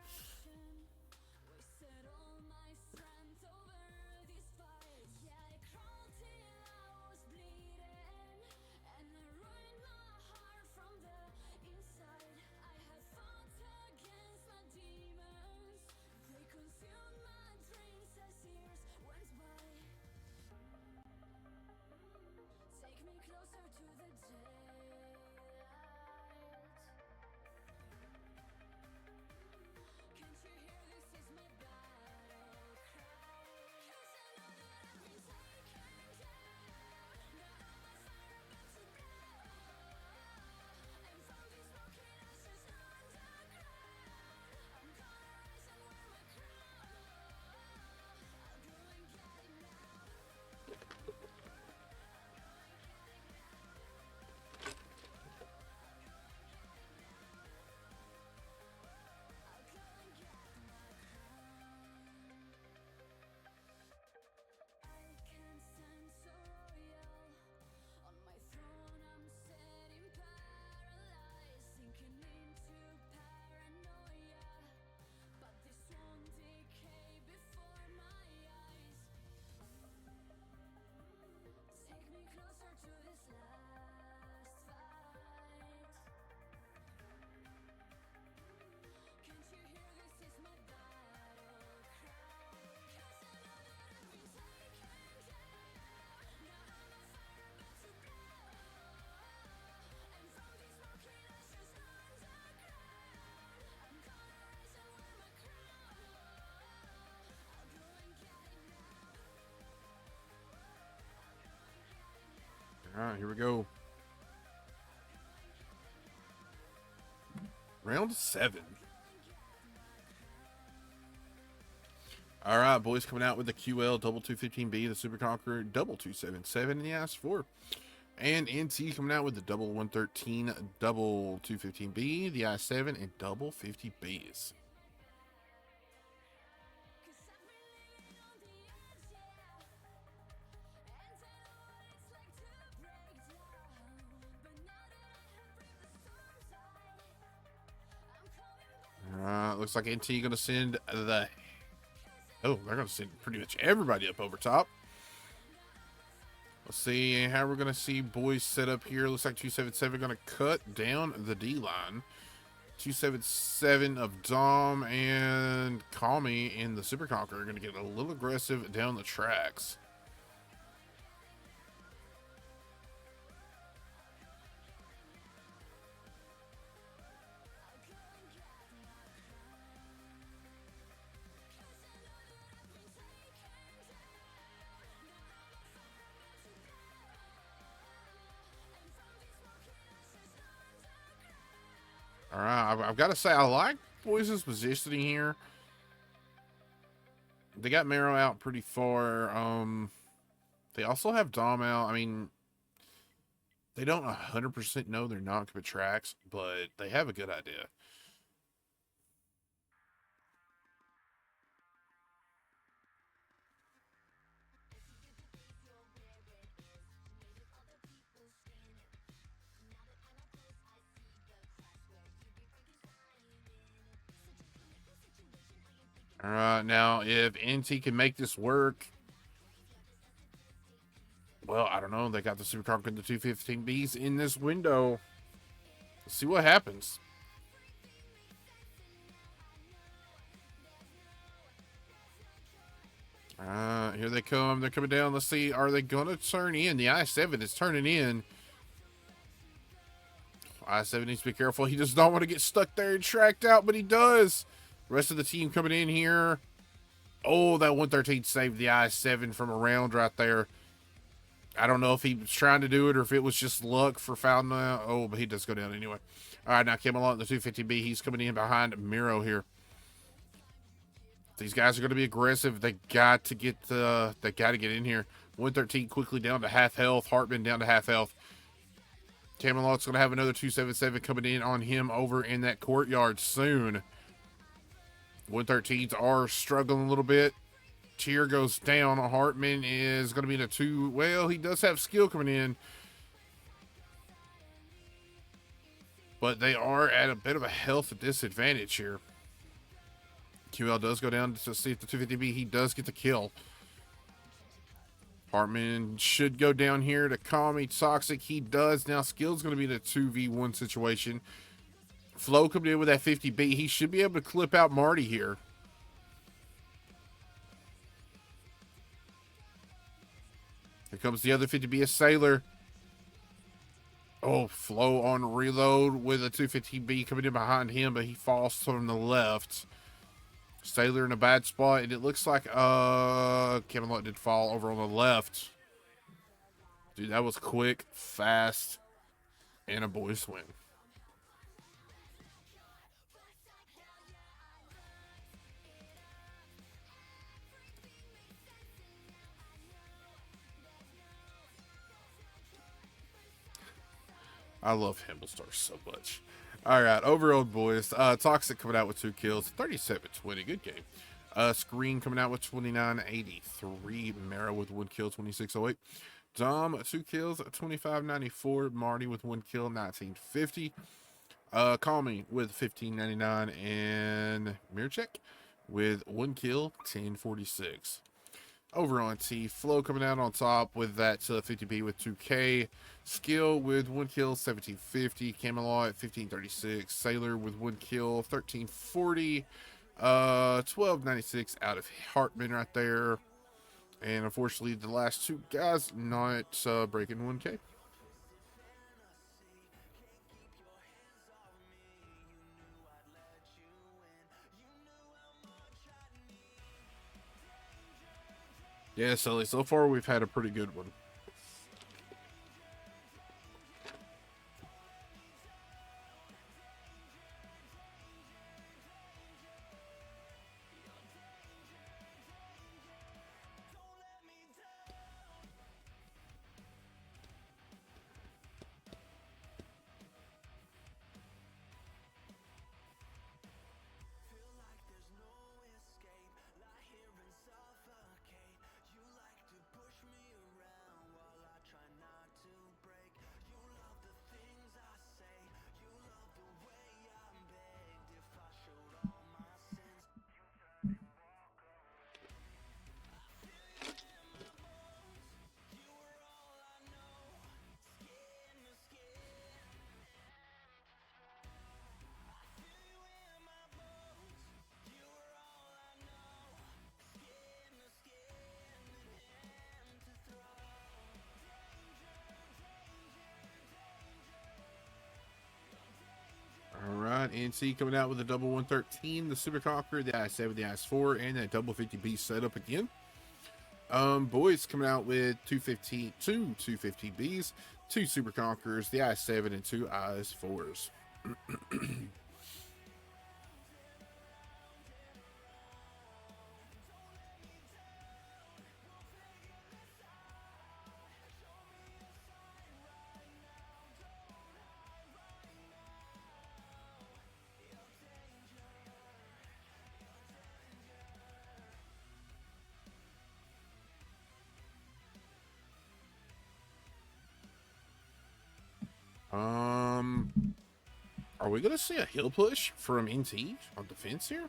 All right, here we go. Round 7. All right, boys, coming out with the QL double 215B, the Super Conqueror double 277 in the IS-4. And NT coming out with the double 113, double 215B, the I-7, and double 50Bs. Looks like NT going to send the... Oh, they're going to send pretty much everybody up over top. Let's see how we're going to see boys set up here. Looks like 277 going to cut down the D line. 277 of Dom and Kami in the Super Conqueror are going to get a little aggressive down the tracks. All right, I've got to say, I like boys' positioning here. They got Marrow out pretty far. They also have Dom out. I mean, they don't 100% know they're not going to tracks, but they have a good idea. All right, now if NT can make this work, well, I don't know. They got the Super Conqueror and the 215Bs in this window. Let's see what happens. Here they come. They're coming down. Let's see. Are they going to turn in? The I-7 is turning in. I-7 needs to be careful. He does not want to get stuck there and tracked out, but he does. Rest of the team coming in here. Oh, that 113 saved the I-7 from a round right there. I don't know if he was trying to do it or if it was just luck for fouling out. Oh, but he does go down anyway. All right, now Camelot in the 250B. He's coming in behind Miro here. These guys are going to be aggressive. They got to get in here. 113 quickly down to half health. Hartman down to half health. Camelot's going to have another 277 coming in on him over in that courtyard soon. 113s are struggling a little bit. Tier goes down. Hartman is going to be in a 2. Well, he does have skill coming in. But they are at a bit of a health disadvantage here. QL does go down to see if the 250B, he does get the kill. Hartman should go down here to Kami. Toxic, he does. Now skill's going to be in a 2v1 situation. Flo coming in with that 50B. He should be able to clip out Marty here. Here comes the other 50B, a Sailor. Oh, Flo on reload with a 250B coming in behind him, but he falls from the left. Sailor in a bad spot, and it looks like Camelot did fall over on the left. Dude, that was quick, fast, and a boys win. I love Himmlesdorf so much. All right, overall, boys. Toxic coming out with 2 kills, 37-20. Good game. Screen coming out with 29-83. Mara with 1 kill, 26-08. Dom, 2 kills, 25-94. Marty with 1 kill, 19-50. Kami with 15-99. And Mirchek with 1 kill, 10-46. Over on T, Flo coming out on top with that 50B with 2K. Skill with 1 kill, 1750. Camelot, 1536. Sailor with 1 kill, 1340. 1296 out of Hartman right there. And unfortunately, the last 2 guys not breaking 1K. Yeah, Sully, so far we've had a pretty good one. right, NC coming out with a double 113, the Super Conqueror, the I-7, the I-4, and that double 50B setup again. BOICZ coming out with two 250Bs, two Super Conquerors, the I-7, and two I-4s. Are we going to see a hill push from NT on defense here?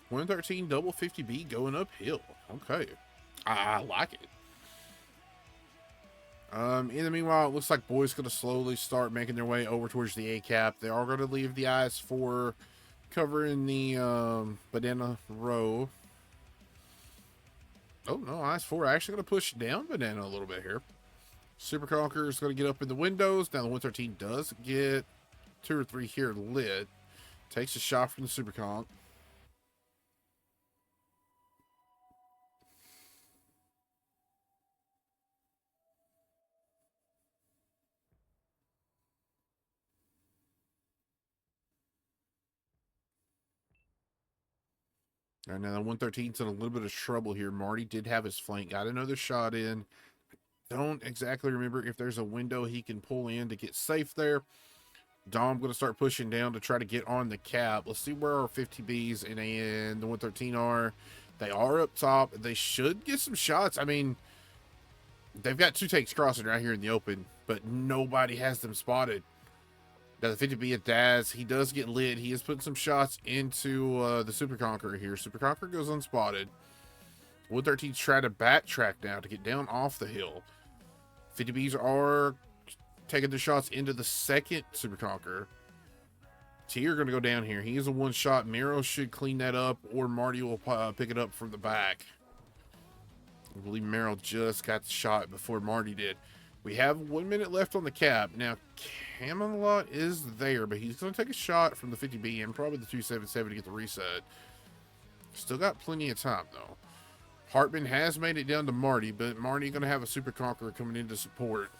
113 double 50B going uphill. Okay. I like it. In the meanwhile, it looks like BOICZ going to slowly start making their way over towards the A cap. They are going to leave the IS-4 covering the banana row. Oh, no, IS-4 actually going to push down banana a little bit here. Super Conqueror is going to get up in the windows. Now the 113 does get 2 or 3 here lit. Takes a shot from the Super Conq. And now the 113's in a little bit of trouble here. Marty did have his flank. Got another shot in. Don't exactly remember if there's a window he can pull in to get safe there. Dom going to start pushing down to try to get on the cap. Let's see where our 50Bs and the 113 are. They are up top. They should get some shots. I mean, they've got 2 tanks crossing right here in the open, but nobody has them spotted. Now the 50B at Daz, he does get lit. He is putting some shots into the Super Conqueror here. Super Conqueror goes unspotted. 113's trying to backtrack now to get down off the hill. 50Bs are taking the shots into the second Super Conqueror. T are going to go down here. He is a one-shot. Miro should clean that up, or Marty will pick it up from the back. I believe Merrill just got the shot before Marty did. We have 1 minute left on the cap. Now, Camelot is there, but he's going to take a shot from the 50B and probably the 277 to get the reset. Still got plenty of time, though. Hartman has made it down to Marty, but Marty going to have a Super Conqueror coming in to support.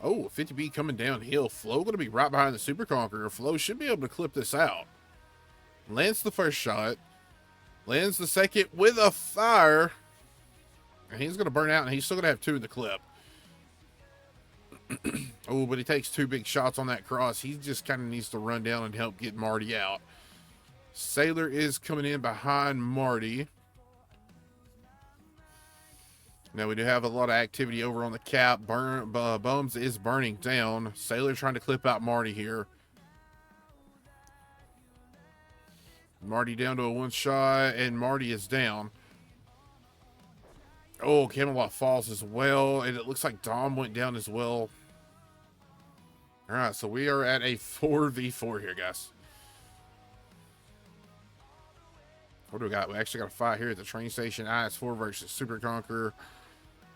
Oh, 50B coming downhill. Flo going to be right behind the Super Conqueror. Flo should be able to clip this out. Lands the first shot. Lands the second with a fire. And he's going to burn out, and he's still going to have 2 in the clip. Oh, but he takes 2 big shots on that cross. He just kind of needs to run down and help get Marty out. Sailor is coming in behind Marty. Now we do have a lot of activity over on the cap. Bums is burning down. Sailor trying to clip out Marty here. Marty down to a 1 shot, and Marty is down. Oh, Camelot falls as well, and it looks like Dom went down as well. All right, so we are at a 4v4 here, guys. What do we got? We actually got a fight here at the train station. IS-4 versus Super Conqueror.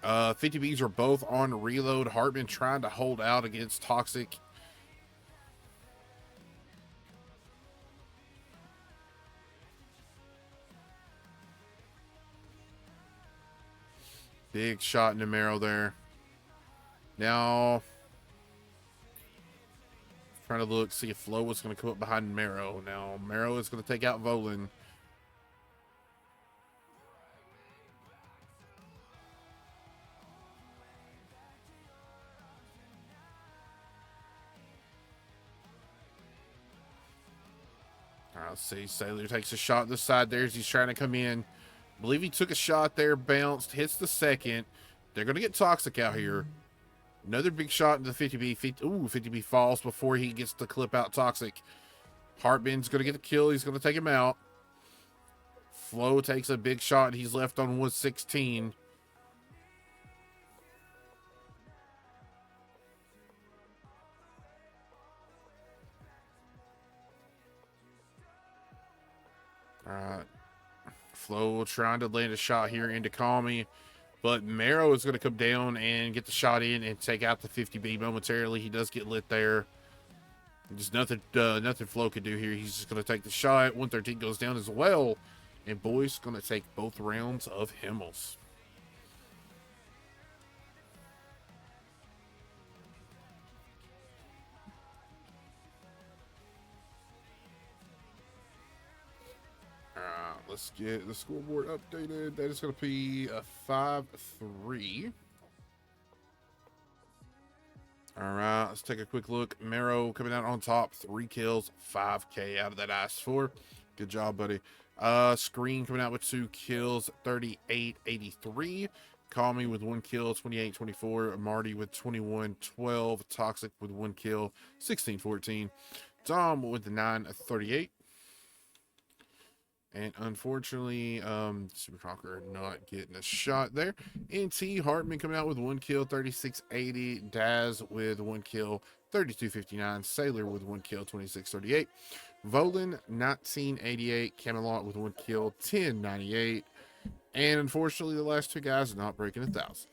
50Bs are both on reload. Hartman trying to hold out against Toxic. Big shot in the marrow there. Now, trying to look, see if Flo was going to come up behind Marrow. Now, Marrow is going to take out Volan. All right, let's see. Sailor takes a shot this side there as he's trying to come in. I believe he took a shot there, bounced, hits the second. They're going to get Toxic out here. Another big shot into the 50B. 50B falls before he gets to clip out Toxic. Hartman's going to get the kill. He's going to take him out. Flo takes a big shot. He's left on 116. All right. Flo trying to land a shot here into Kami. But Marrow is going to come down and get the shot in and take out the 50B momentarily. He does get lit there. Just nothing Flo could do here. He's just going to take the shot. 113 goes down as well. And BOICZ going to take both rounds of Himmels. Let's get the scoreboard updated. That is going to be a 5-3. All right, let's take a quick look. Marrow coming out on top, 3 kills, 5K out of that IS-4. Good job, buddy. Screen coming out with 2 kills, 38-83. Call Me with 1 kill, 28-24. Marty with 21-12. Toxic with 1 kill, 16-14. Dom with the 9-38. And unfortunately, Super Conqueror not getting a shot there. NT Hartman coming out with 1 kill, 36-80. Daz with 1 kill, 32-59. Sailor with 1 kill, 26-38. Volan, 1988. Camelot with 1 kill, 10-98. And unfortunately, the last 2 guys are not breaking 1,000.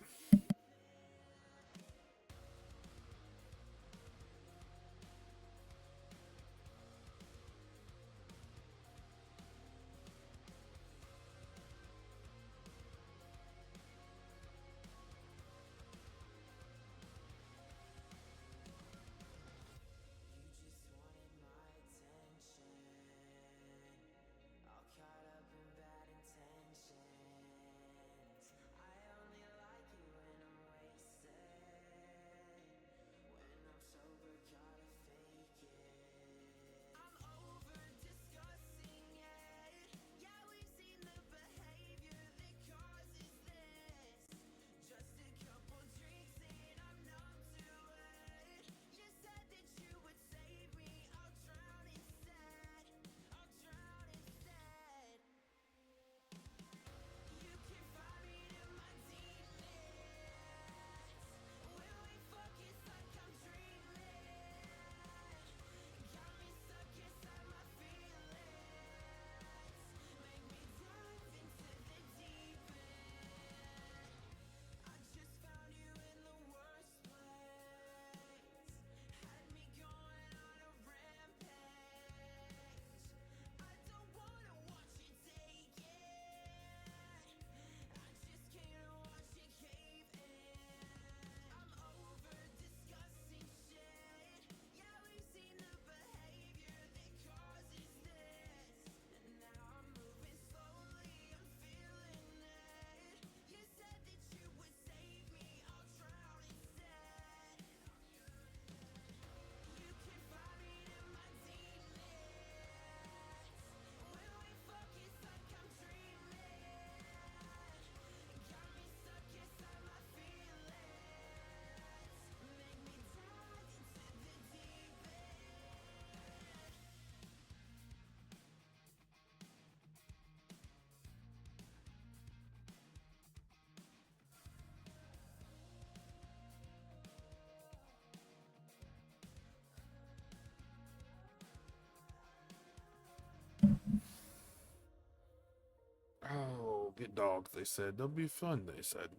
Oh, good dog, they said. They'll be fun, they said.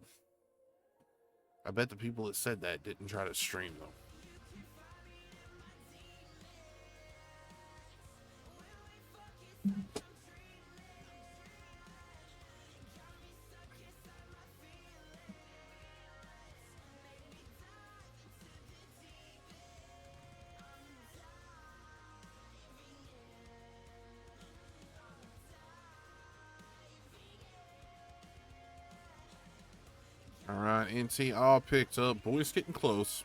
I bet the people that said that didn't try to stream, though. All right, NT all picked up. BOICZ getting close.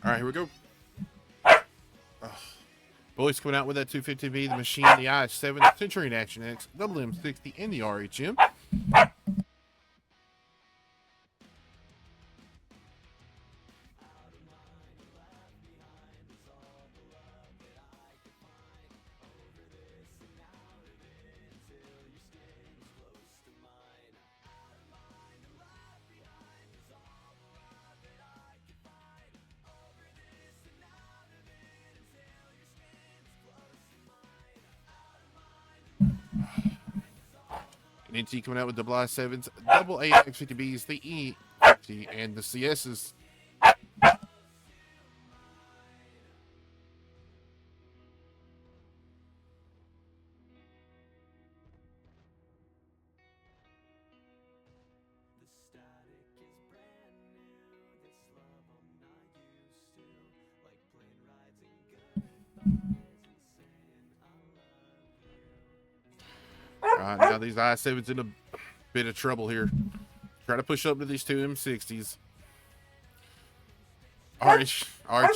All right, here we go. Boys coming out with that 250B, the machine, the I7, the Centurion Action X, WM60, and the RHM. NT coming out with double I7s, double AX50Bs, the E50, and the CSs. Now these I7s in a bit of trouble here. Try to push up to these two M60s. Arch. All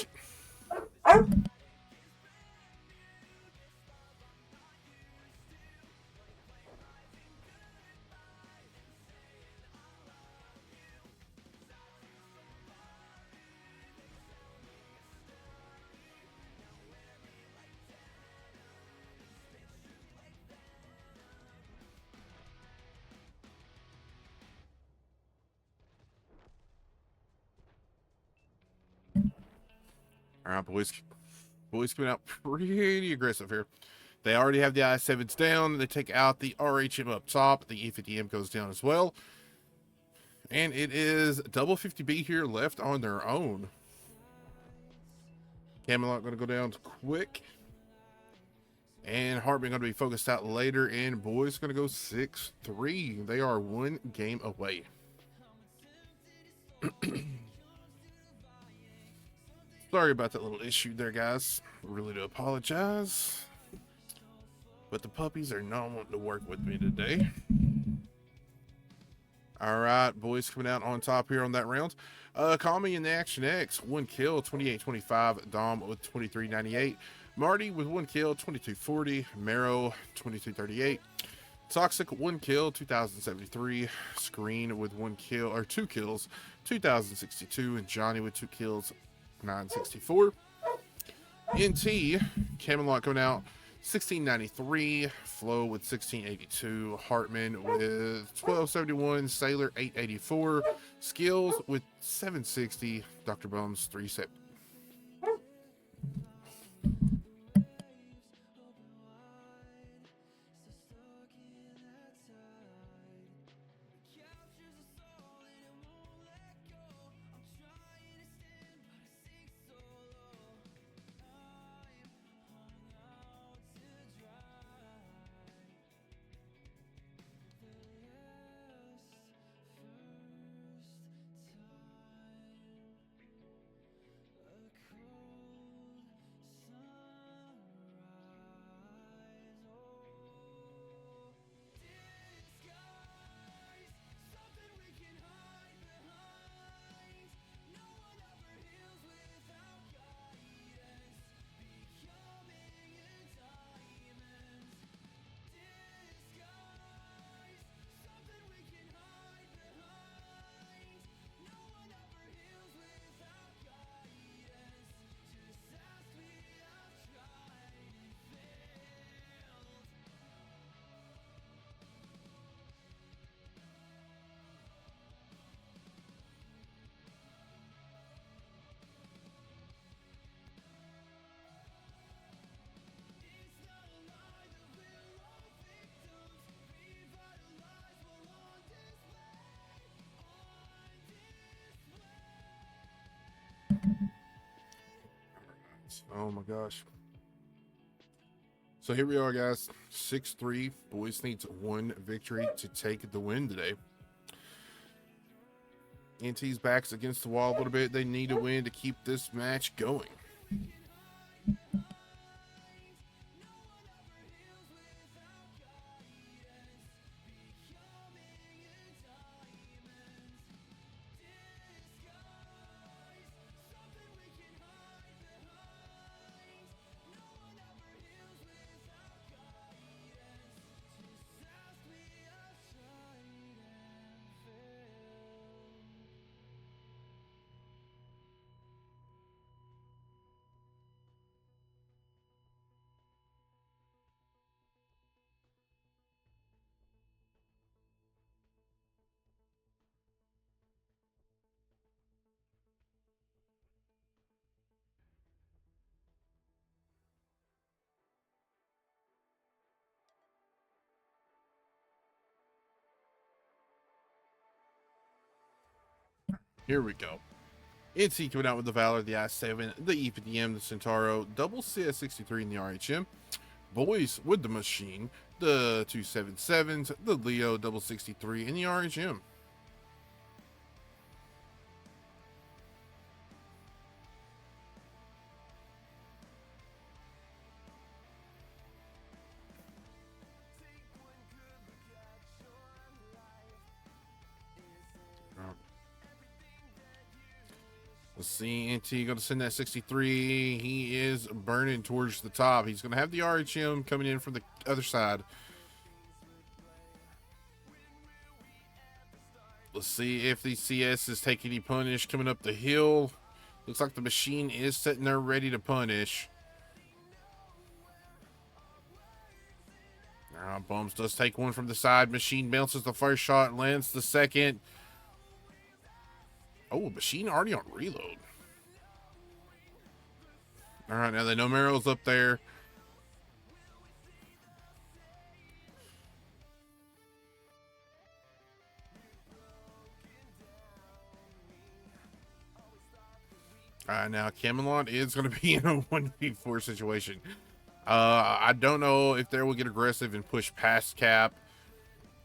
right, boys. Boys coming out pretty aggressive here. They already have the I7s down. They take out the RHM up top. The E50M goes down as well. And it is double 50B here left on their own. Camelot going to go down quick. And Hartman going to be focused out later. And boys going to go 6-3. They are one game away. Sorry about that little issue there, guys. Really do apologize. But the puppies are not wanting to work with me today. All right, boys coming out on top here on that round. Kami in the Action X, 1 kill, 28-25. Dom with 23-98. Marty with 1 kill, 22-40. Marrow, 22-38. Toxic, 1 kill, 2073. Screen with 1 kill, or 2 kills, 2062. And Johnny with 2 kills, 964. NT, Camelot coming out, 1693. Flo with 1682. Hartman with 1271. Sailor 884. Skills with 760. Dr. Bones 37. Oh my gosh. So here we are, guys. 6-3. Boys needs 1 victory to take the win today. NT's backs against the wall a little bit. They need a win to keep this match going. Here we go. NT coming out with the Valor, the I-7, the E50M, the Centauro, double CS63 in the RHM. Boys with the Machine, the 277s, the Leo double 63 in the RHM. Let's see, NT going to send that 63. He is burning towards the top. He's going to have the RHM coming in from the other side. Let's see if the CS is taking any punish coming up the hill. Looks like the Machine is sitting there ready to punish. Bums does take one from the side. Machine bounces the first shot, lands the second. Oh, Machine already on reload. All right, now they know Merrill's up there. All right, now Camelot is going to be in a 1v4 situation. I don't know if they will get aggressive and push past cap,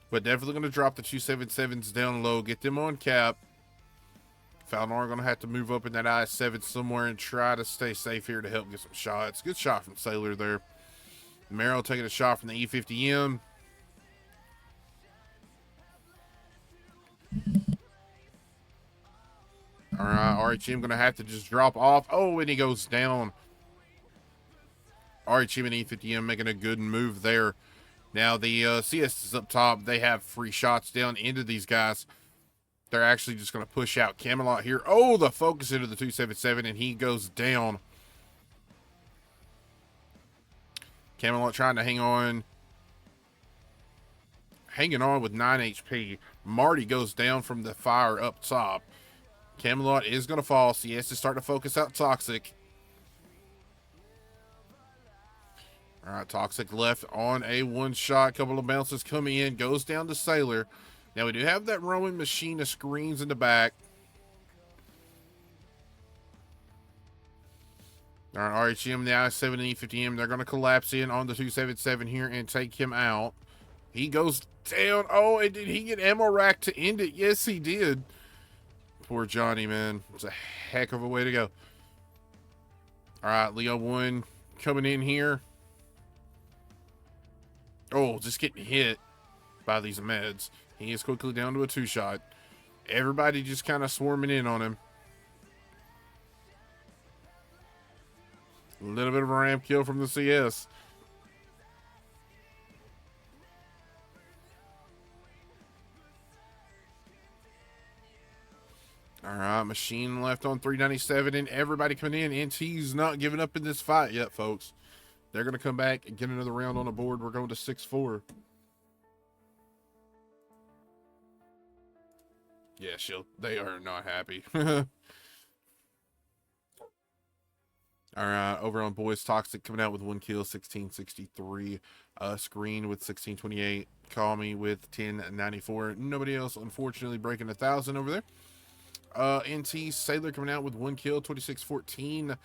but definitely going to drop the 277s down low, get them on cap. Falnor going to have to move up in that I-7 somewhere and try to stay safe here to help get some shots. Good shot from Sailor there. Merrill taking a shot from the E50M. All right, RHM going to have to just drop off. Oh, and he goes down. RHM and E50M making a good move there. Now the CS is up top. They have free shots down into these guys. They're actually just going to push out Camelot here. Oh, the focus into the 277, and he goes down. Camelot trying to hang on. Hanging on with 9 HP. Marty goes down from the fire up top. Camelot is going to fall. CS is starting to focus out Toxic. All right, Toxic left on a one-shot. Couple of bounces coming in. Goes down to Sailor. Now, we do have that Rowan Machine of screens in the back. All right, RHM, the I-7 and E50M, they're going to collapse in on the 277 here and take him out. He goes down. Oh, and did he get ammo rack to end it? Yes, he did. Poor Johnny, man. It's a heck of a way to go. All right, Leo 1 coming in here. Oh, just getting hit by these meds. He is quickly down to a 2-shot. Everybody just kind of swarming in on him. A little bit of a ramp kill from the CS. All right, Machine left on 397, and everybody coming in. NT's not giving up in this fight yet, folks. They're going to come back and get another round on the board. We're going to 6-4. Yeah, they are not happy. All right, over on Boys, Toxic coming out with 1 kill, 1663. Screen with 1628. Call Me with 1094. Nobody else, unfortunately, breaking 1,000 over there. NT Sailor coming out with 1 kill, 2614.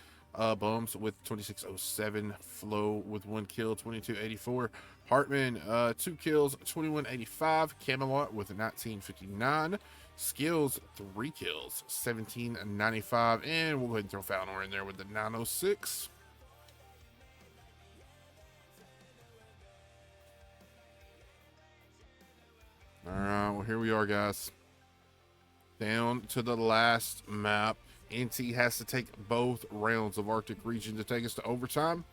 Bums with 2607. Flo with 1 kill, 2284. Hartman, 2 kills, 2185. Camelot with 1959. Skills, 3 kills, 1795. And we'll go ahead and throw Falnor in there with the 906. All right, well, here we are, guys. Down to the last map. NT has to take both rounds of Arctic Region to take us to overtime.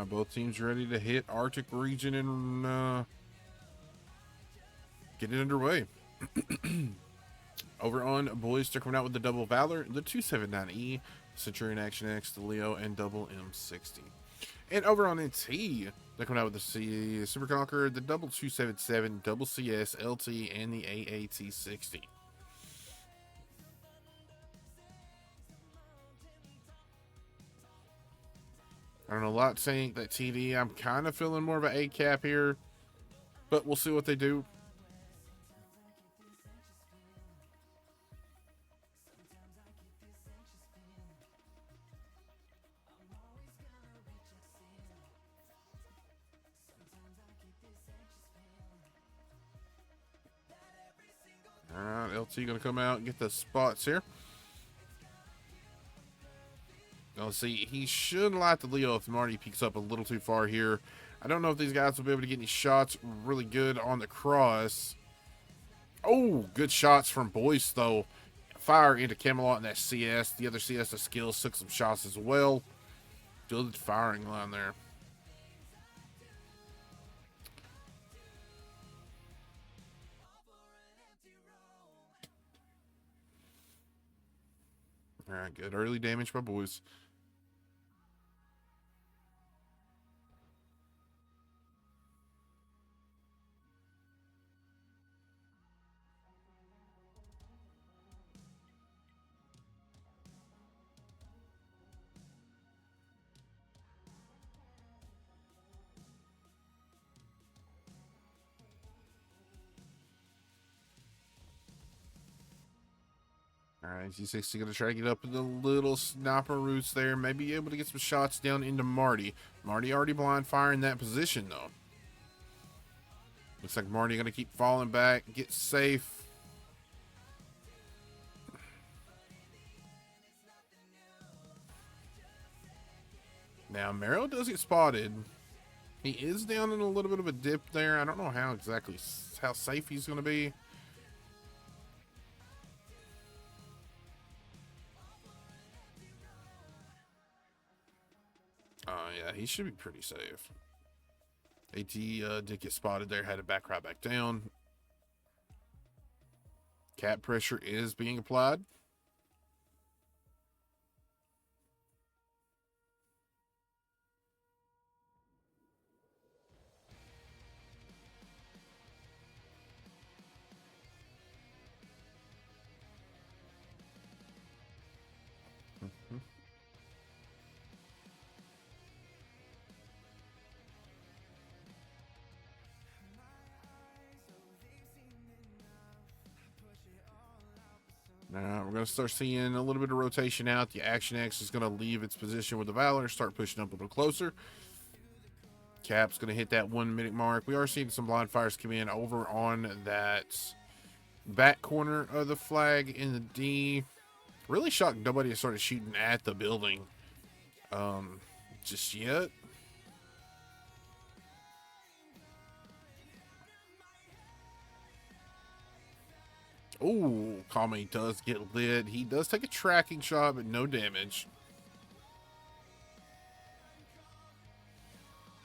Both teams ready to hit Arctic region and get it underway. Over on BOICZ, they're coming out with the double Valor, the 279E, Centurion Action X, the Leo, and double M60. And over on NT, they're coming out with the Super Conqueror, the double 277, double CS, LT, and the AAT60. I don't know, a lot saying that TD. I'm kind of feeling more of an A cap here, but we'll see what they do. All right, LT going to come out and get the spots here. Now, let's see. He should light the Leo if Marty peeks up a little too far here. I don't know if these guys will be able to get any shots really good on the cross. Oh, good shots from BOICZ, though. Fire into Camelot and that CS. The other CS of skills took some shots as well. Good firing line there. All right, good early damage by BOICZ. All right, G60 going to try to get up in the little sniper roots there. Maybe able to get some shots down into Marty. Marty already blind firing that position, though. Looks like Marty going to keep falling back, get safe. Now, Merrill does get spotted. He is down in a little bit of a dip there. I don't know how safe he's going to be. Yeah, he should be pretty safe. AT did get spotted there, had to back right back down. Cap pressure is being applied. Now we're going to start seeing a little bit of rotation out. The Action X is going to leave its position with the Valor, start pushing up a little closer. Cap's going to hit that 1 minute mark. We are seeing some blind fires come in over on that back corner of the flag in the D. Really shocked nobody has started shooting at the building just yet. Oh, Kami does get lit. He does take a tracking shot, but no damage.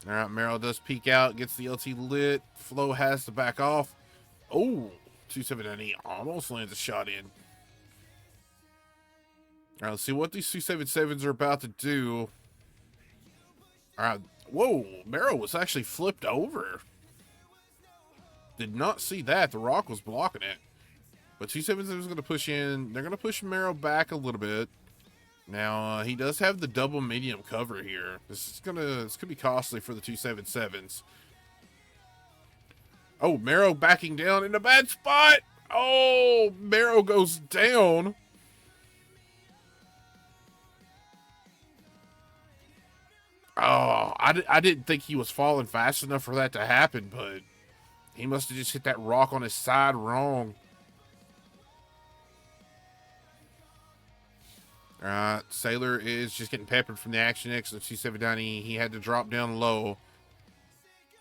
All right, Merrill does peek out, gets the LT lit. Flo has to back off. Oh, 279E almost lands a shot in. All right, let's see what these 277s are about to do. All right, whoa, Merrill was actually flipped over. Did not see that. The rock was blocking it. But 277 is going to push in. They're going to push Merrill back a little bit. Now, he does have the double medium cover here. This could be costly for the 277s. Oh, Merrill backing down in a bad spot. Oh, Merrill goes down. Oh, I didn't think he was falling fast enough for that to happen, but he must have just hit that rock on his side wrong. Sailor is just getting peppered from the Action X and the 279E. He had to drop down low.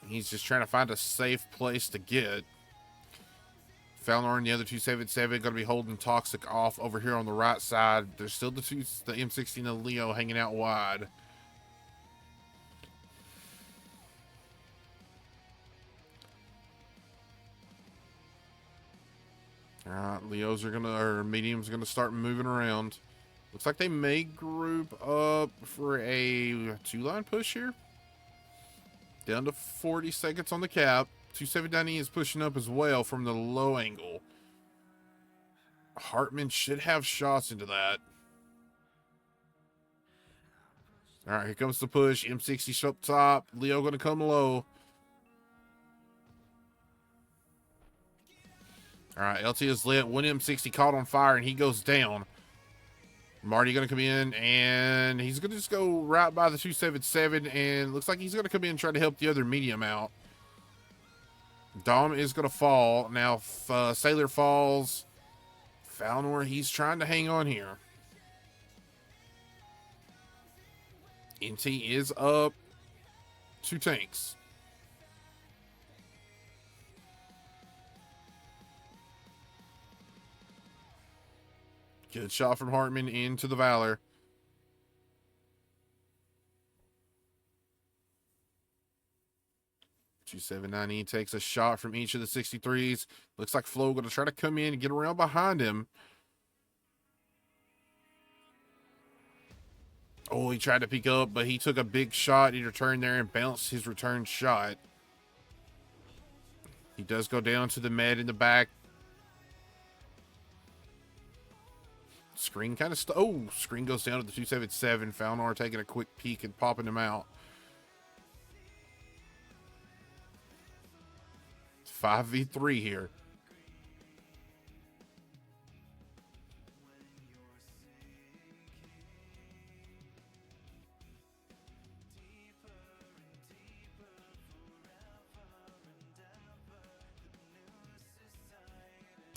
He's just trying to find a safe place to get. Fowler and the other 277 going to be holding Toxic off over here on the right side. There's still the M16 and Leo hanging out wide. All right, Leos are gonna, or mediums are gonna start moving around. Looks like they may group up for a 2-line push here. Down to 40 seconds on the cap. 279E is pushing up as well from the low angle. Hartman should have shots into that. All right, here comes the push. M60 up top. Leo going to come low. All right, LT is lit. One M60 caught on fire, and he goes down. Marty going to come in, and he's going to just go right by the 277, and looks like he's going to come in and try to help the other medium out. Dom is going to fall. Now, Sailor falls. Falnor, he's trying to hang on here. NT is up 2 tanks. Good shot from Hartman into the Valor. .279E takes a shot from each of the 63s. Looks like Flo going to try to come in and get around behind him. Oh, he tried to peek up, but he took a big shot. He returned there and bounced his return shot. He does go down to the med in the back. Screen kind of screen goes down to the 277. Falnar taking a quick peek and popping him out. 5v3 here.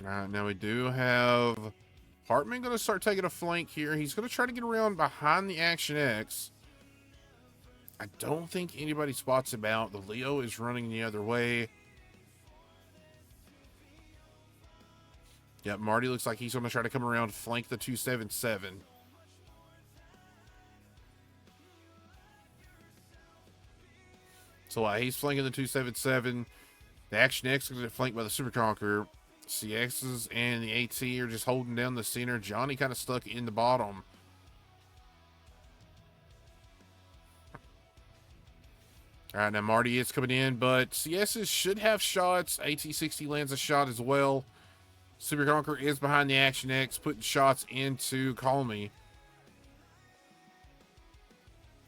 All right, now we do have Hartman going to start taking a flank here. He's going to try to get around behind the Action X. I don't think anybody spots him out. The Leo is running the other way. Yeah, Marty looks like he's going to try to come around, flank the 277. So he's flanking the 277. The Action X is going to get flanked by the Super Conqueror. CXs and the AT are just holding down the center. Johnny kind of stuck in the bottom. All right, now Marty is coming in, but CSs should have shots. AT-60 lands a shot as well. Super Conqueror is behind the Action X, putting shots into Call Me.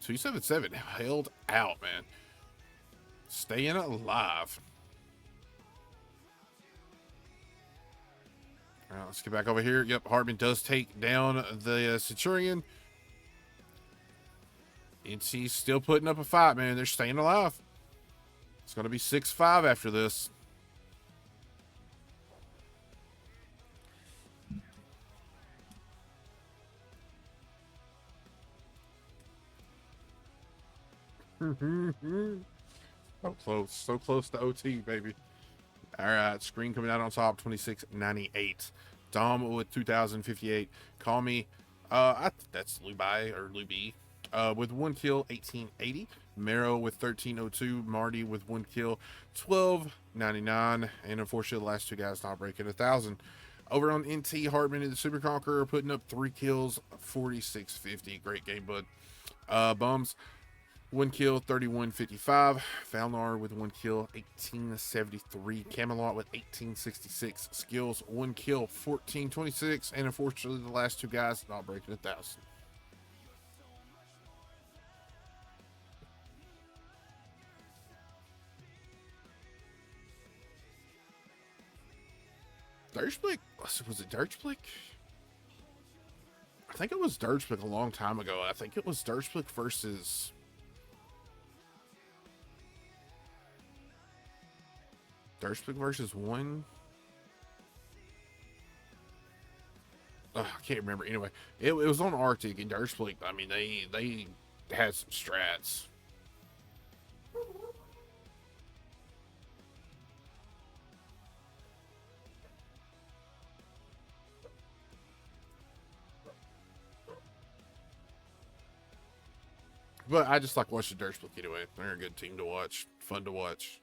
277 held out, man. Staying alive. All right, let's get back over here. Yep, Hartman does take down the Centurion. NC's still putting up a fight, man. They're staying alive. It's going to be 6-5 after this. So close to OT, baby. All right, screen coming out on top, 2698. Dom with 2058. Call Me, that's Lubai or Luby, with 1 kill, 1880. Mero with 1302. Marty with 1 kill, 1299. And unfortunately, the last 2 guys not breaking 1,000. Over on NT, Hartman and the Super Conqueror putting up 3 kills, 4650. Great game, bud. Bums. 1 kill, 3155. Falnar with 1 kill, 1873. Camelot with 1866. Skills, 1 kill, 1426. And unfortunately, the last 2 guys not breaking 1,000. Dirtblick? Was it Dirtblick? I think it was Dirtblick a long time ago. I think it was Dirtblick versus... Dirtblick versus 1. I can't remember. Anyway, it was on Arctic and Dirtblick. I mean, they had some strats. But I just like watching Dirtblick anyway. They're a good team to watch. Fun to watch.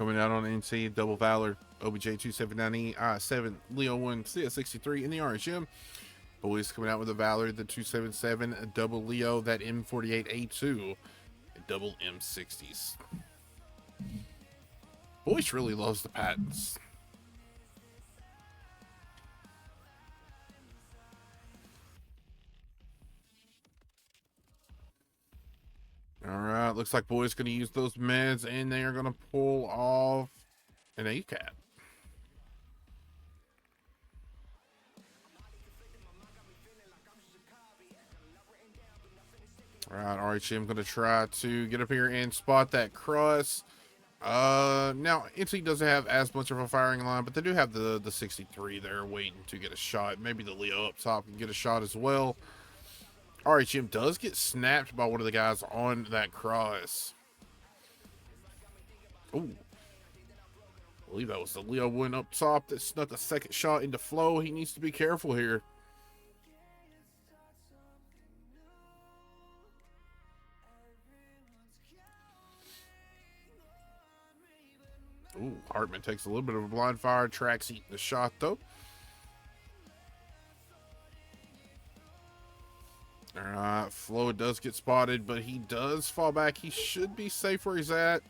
Coming out on NC, Double Valor, OBJ 279E, I7, Leo 1, CS63 in the RHM. Boys coming out with the Valor, the 277, a double Leo, that M48A2, and double M60s. Boys really loves the patents. All right, looks like Boys going to use those meds, and they are going to pull off an ACAT. All right, RHM going to try to get up here and spot that cross. Now NC doesn't have as much of a firing line, but they do have the 63 there waiting to get a shot. Maybe the Leo up top can get a shot as well. RHM does get snapped by one of the guys on that cross. Ooh. I believe that was the Leo one up top that snuck a second shot into flow. He needs to be careful here. Ooh, Hartman takes a little bit of a blind fire. Track's eating the shot though. Alright, Flo does get spotted, but he does fall back. He should be safe where he's at.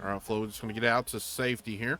Alright, Flo just going to get out to safety here.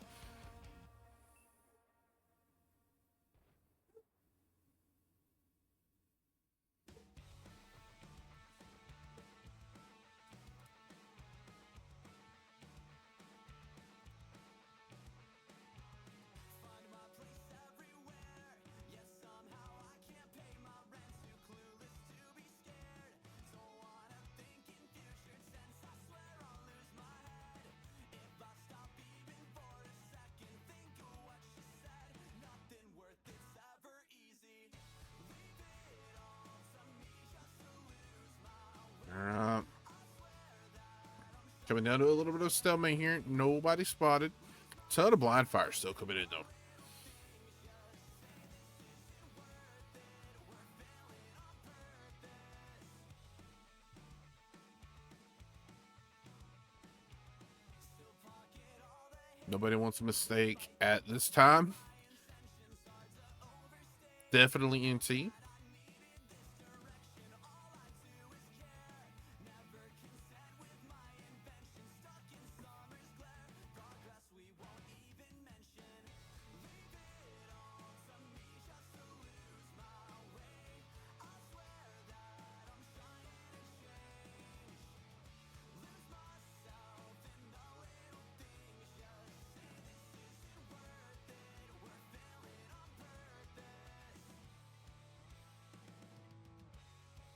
Coming down to a little bit of stalemate here. Nobody spotted. Ton of blind fire still coming in though. Nobody wants a mistake at this time. Definitely NT.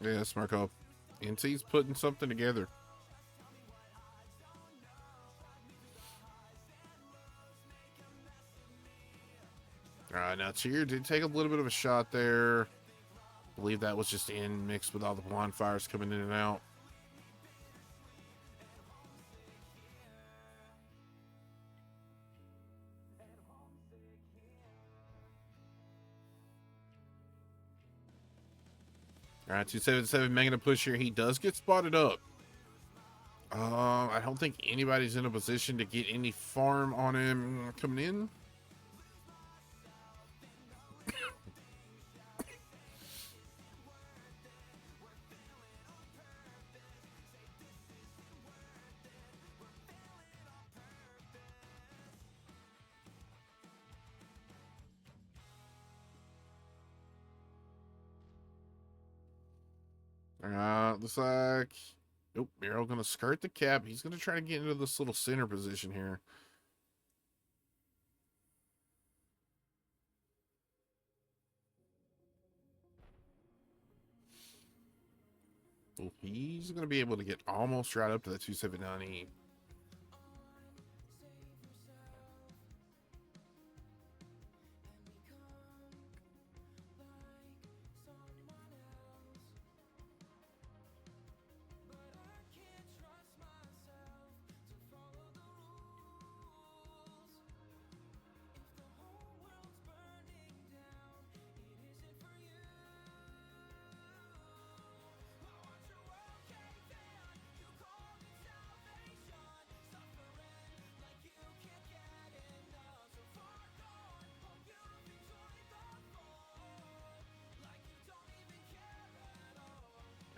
Yes, Marco. NT's putting something together. All right, now Cheer did take a little bit of a shot there. I believe that was just in mixed with all the blind fires coming in and out. All right, 277 making a push here. He does get spotted up. I don't think anybody's in a position to get any farm on him coming in. Looks like, nope, Miro gonna skirt the cap. He's gonna try to get into this little center position here. Well, he's gonna be able to get almost right up to the 279E.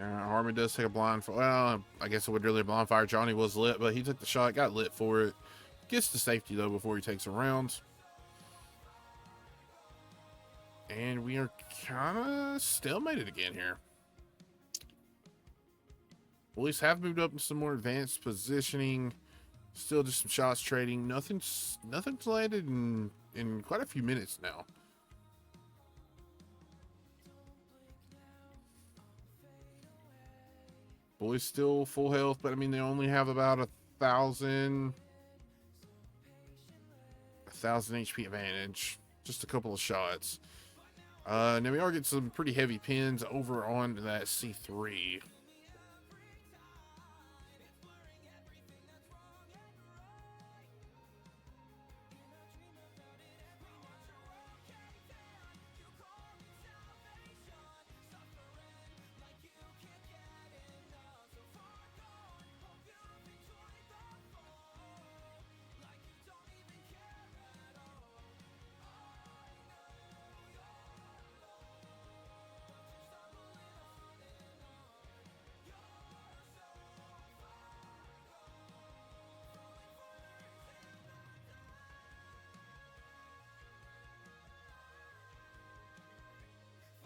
Harmon does take a blind fire. Well, I guess it would really a blind fire. Johnny was lit, but he took the shot, got lit for it. Gets to safety, though, before he takes a round. And we are kind of stalemated again here. Police have moved up to some more advanced positioning. Still just some shots trading. Nothing's landed in quite a few minutes now. Boys still full health, but I mean they only have about 1,000 HP advantage. Just a couple of shots. Now we are getting some pretty heavy pins over on that C3.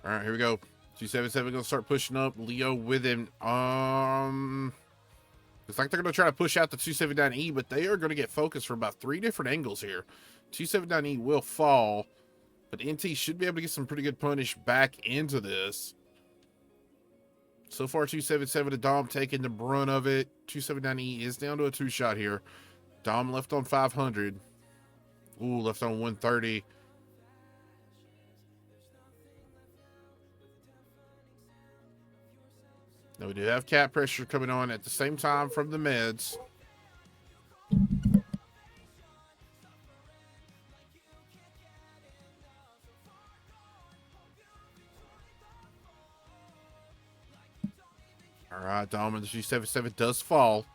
All right, here we go. 277 gonna start pushing up. Leo with him. It's like they're gonna try to push out the 279E, but they are gonna get focused from about 3 different angles here. 279E will fall, but NT should be able to get some pretty good punish back into this. So far, 277 to Dom taking the brunt of it. 279E is down to a 2-shot here. Dom left on 500. Ooh, left on 130. Now we do have cap pressure coming on at the same time from the meds. All right, Dom and the G77 does fall.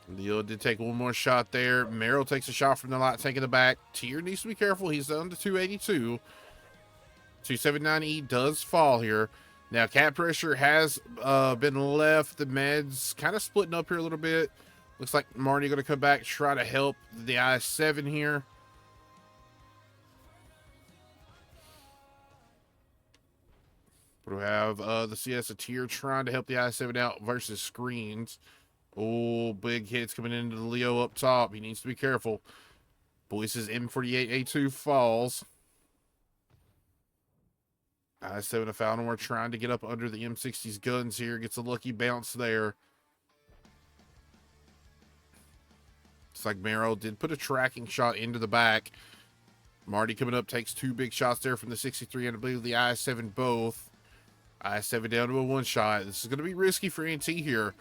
Leo did take one more shot there. Merrill takes a shot from the light tank in the back. Tier needs to be careful. He's down to 282. 279E does fall here. Now, cap pressure has been left. The meds kind of splitting up here a little bit. Looks like Marty going to come back, try to help the I7 here. We have the CS Tier trying to help the I7 out versus screens. Oh, big hits coming into the Leo up top. He needs to be careful. BOICZ's M48A2 falls. I7 a foul, and we're trying to get up under the M60's guns here. Gets a lucky bounce there. It's like Marrow did put a tracking shot into the back. Marty coming up takes 2 big shots there from the 63 and I believe the I7 both. I7 down to a 1-shot. This is going to be risky for NT here.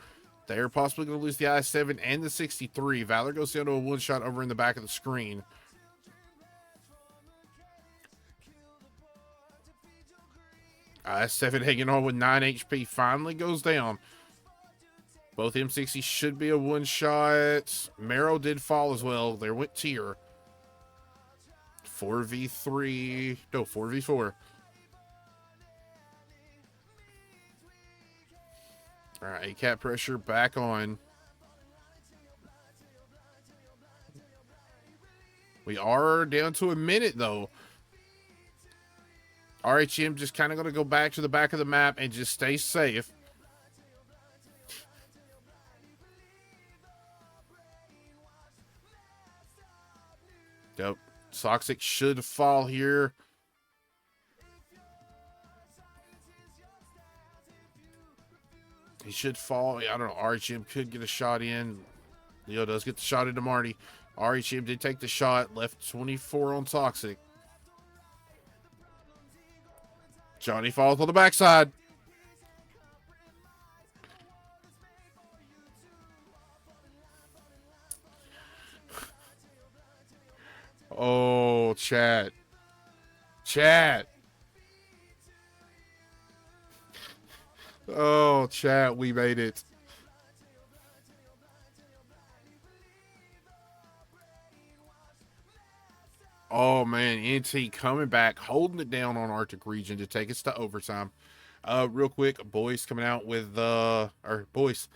They're possibly going to lose the I7 and the 63. Valor goes down to a 1-shot over in the back of the screen. I7 hanging on with 9 HP. Finally goes down. Both M60 should be a 1-shot. Marrow did fall as well. There went Tier. 4v3. No, 4v4. All right, cap pressure back on. We are down to a minute, though. RHM just kind of going to go back to the back of the map and just stay safe. Yep. Soxic should fall here. He should fall. I don't know. RHM could get a shot in. Leo does get the shot into Marty. RHM did take the shot. Left 24 on Toxic. Johnny falls on the backside. Oh, chat. Chat. Oh, chat, we made it. Oh man, NT coming back, holding it down on Arctic Region to take us to overtime. Real quick, boys coming out with or boys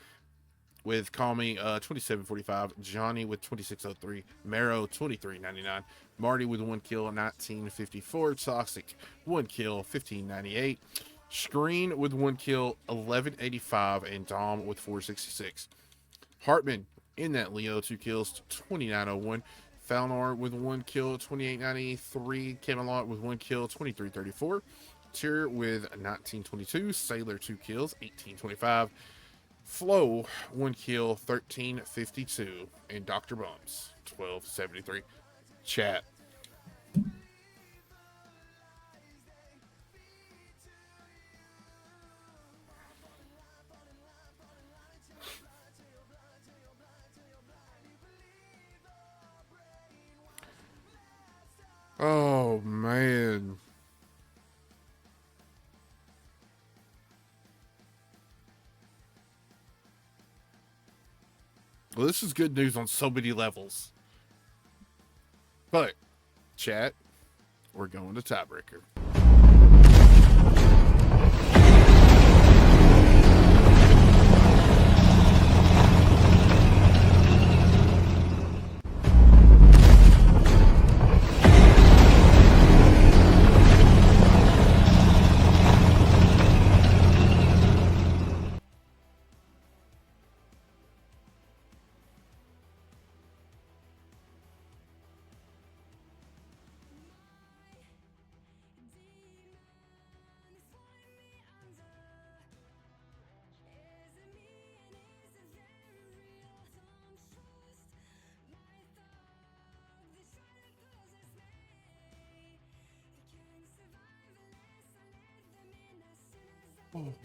with Call Me 2745, Johnny with 2603, Marrow 2399, Marty with 1 kill 1954, Toxic 1 kill 1598, Screen with 1 kill 1185, and Dom with 466. Hartman in that Leo 2 kills 2901. Falnor with 1 kill 2893. Camelot with 1 kill 2334. Tyr with 1922. Sailor 2 kills 1825. Flo 1 kill 1352. And Dr. Bumps 1273. Chat. Oh man. Well, this is good news on so many levels. But, chat, we're going to tiebreaker.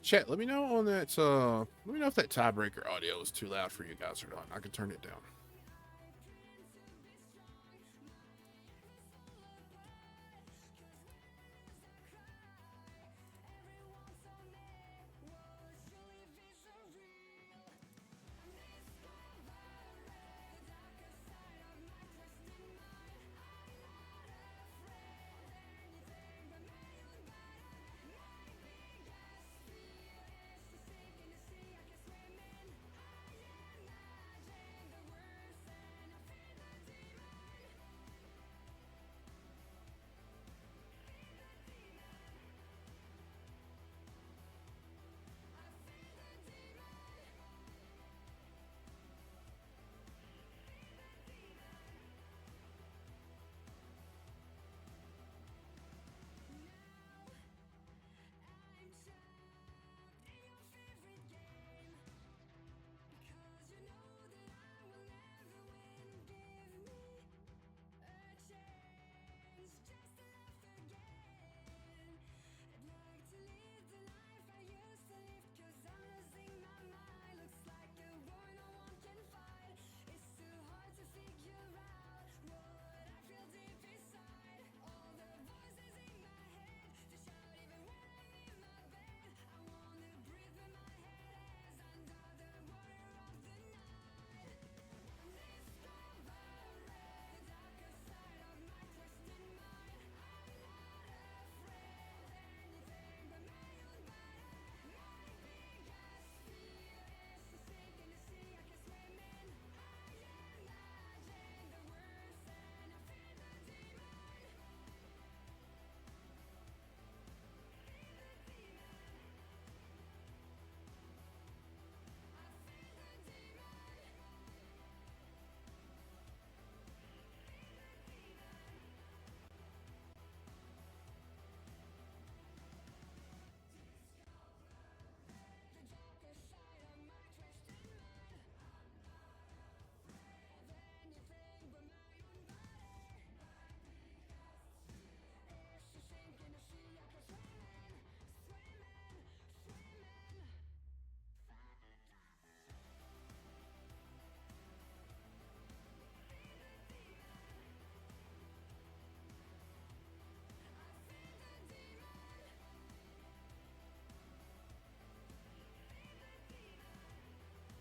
Chat, let me know on that. Let me know if that tiebreaker audio is too loud for you guys or not. I can turn it down.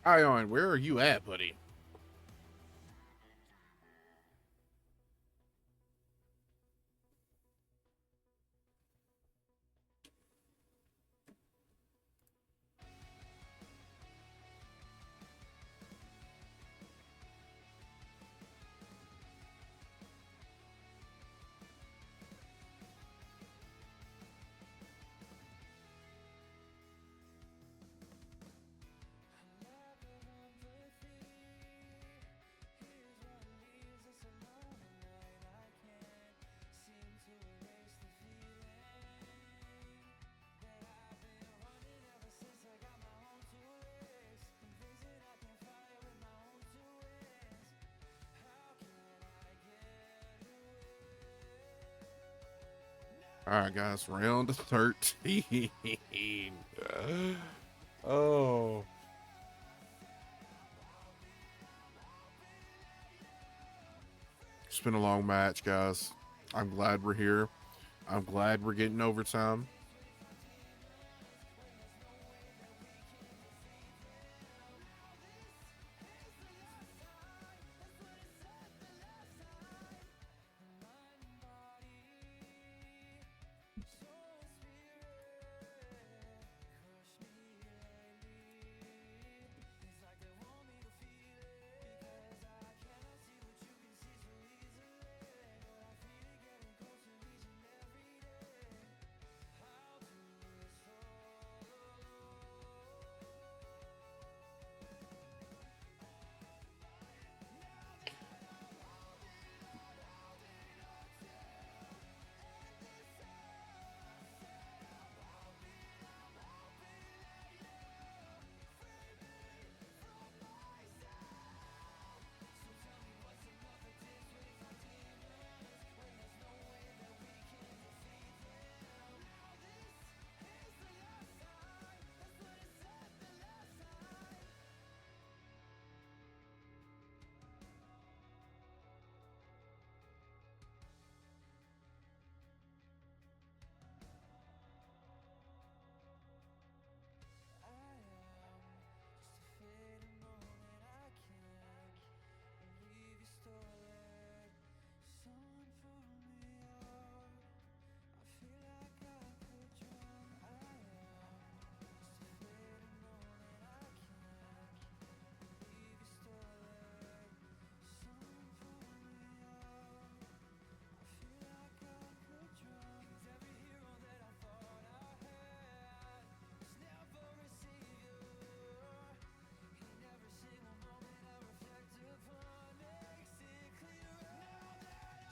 Ion, where are you at, buddy? All right, guys, round 13. Oh. It's been a long match, guys. I'm glad we're here. I'm glad we're getting overtime.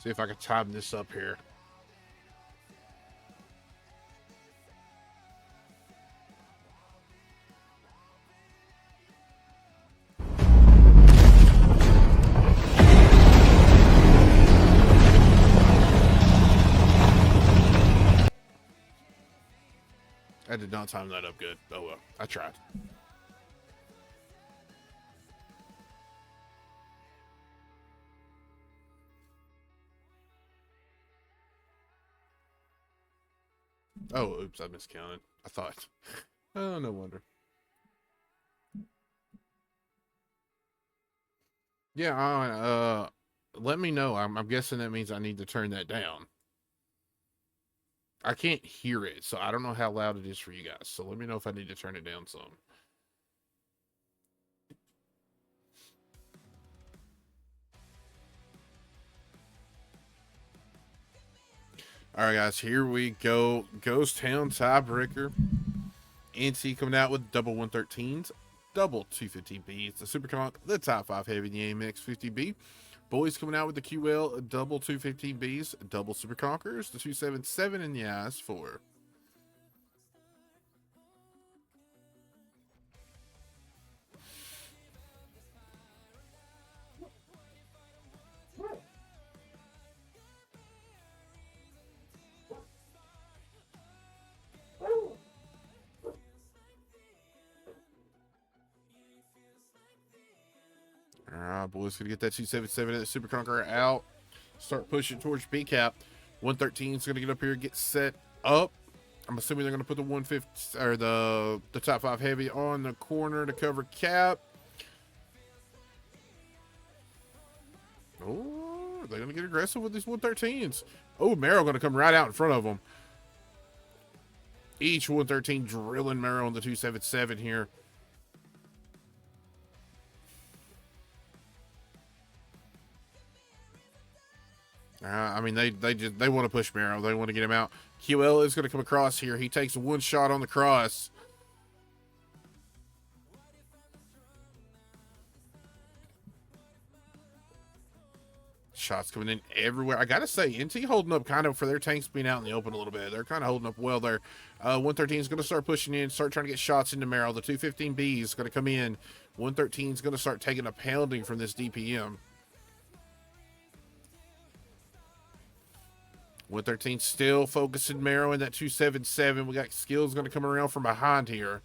See if I can time this up here. I did not time that up good. Oh well, I tried. Oh, oops, I miscounted. I thought. Oh, no wonder. Yeah, let me know. I'm guessing that means I need to turn that down. I can't hear it, so I don't know how loud it is for you guys. So let me know if I need to turn it down some. All right, guys, here we go. Ghost Town tiebreaker. NC coming out with double 113s, double 215Bs. The Super Conk, the top 5 heavy in the AMX 50B. Boys coming out with the QL, double 215Bs, double Super Conkers, the 277 and the IS4. All right, boys, gonna get that 277 and the Super Conqueror out. Start pushing towards B cap. 113 is gonna get up here, get set up. I'm assuming they're gonna put the 150 or the top 5 heavy on the corner to cover cap. Oh, they're gonna get aggressive with these 113s. Oh, Merrill gonna come right out in front of them. Each 113 drilling Merrill on the 277 here. I mean, they want to push Merrill. They want to get him out. QL is going to come across here. He takes one shot on the cross. Shots coming in everywhere. I got to say, NT holding up kind of for their tanks being out in the open a little bit. They're kind of holding up well there. 113 is going to start pushing in, start trying to get shots into Merrill. The 215B is going to come in. 113 is going to start taking a pounding from this DPM. 113 still focusing Marrow in that 277. We got Skills going to come around from behind here.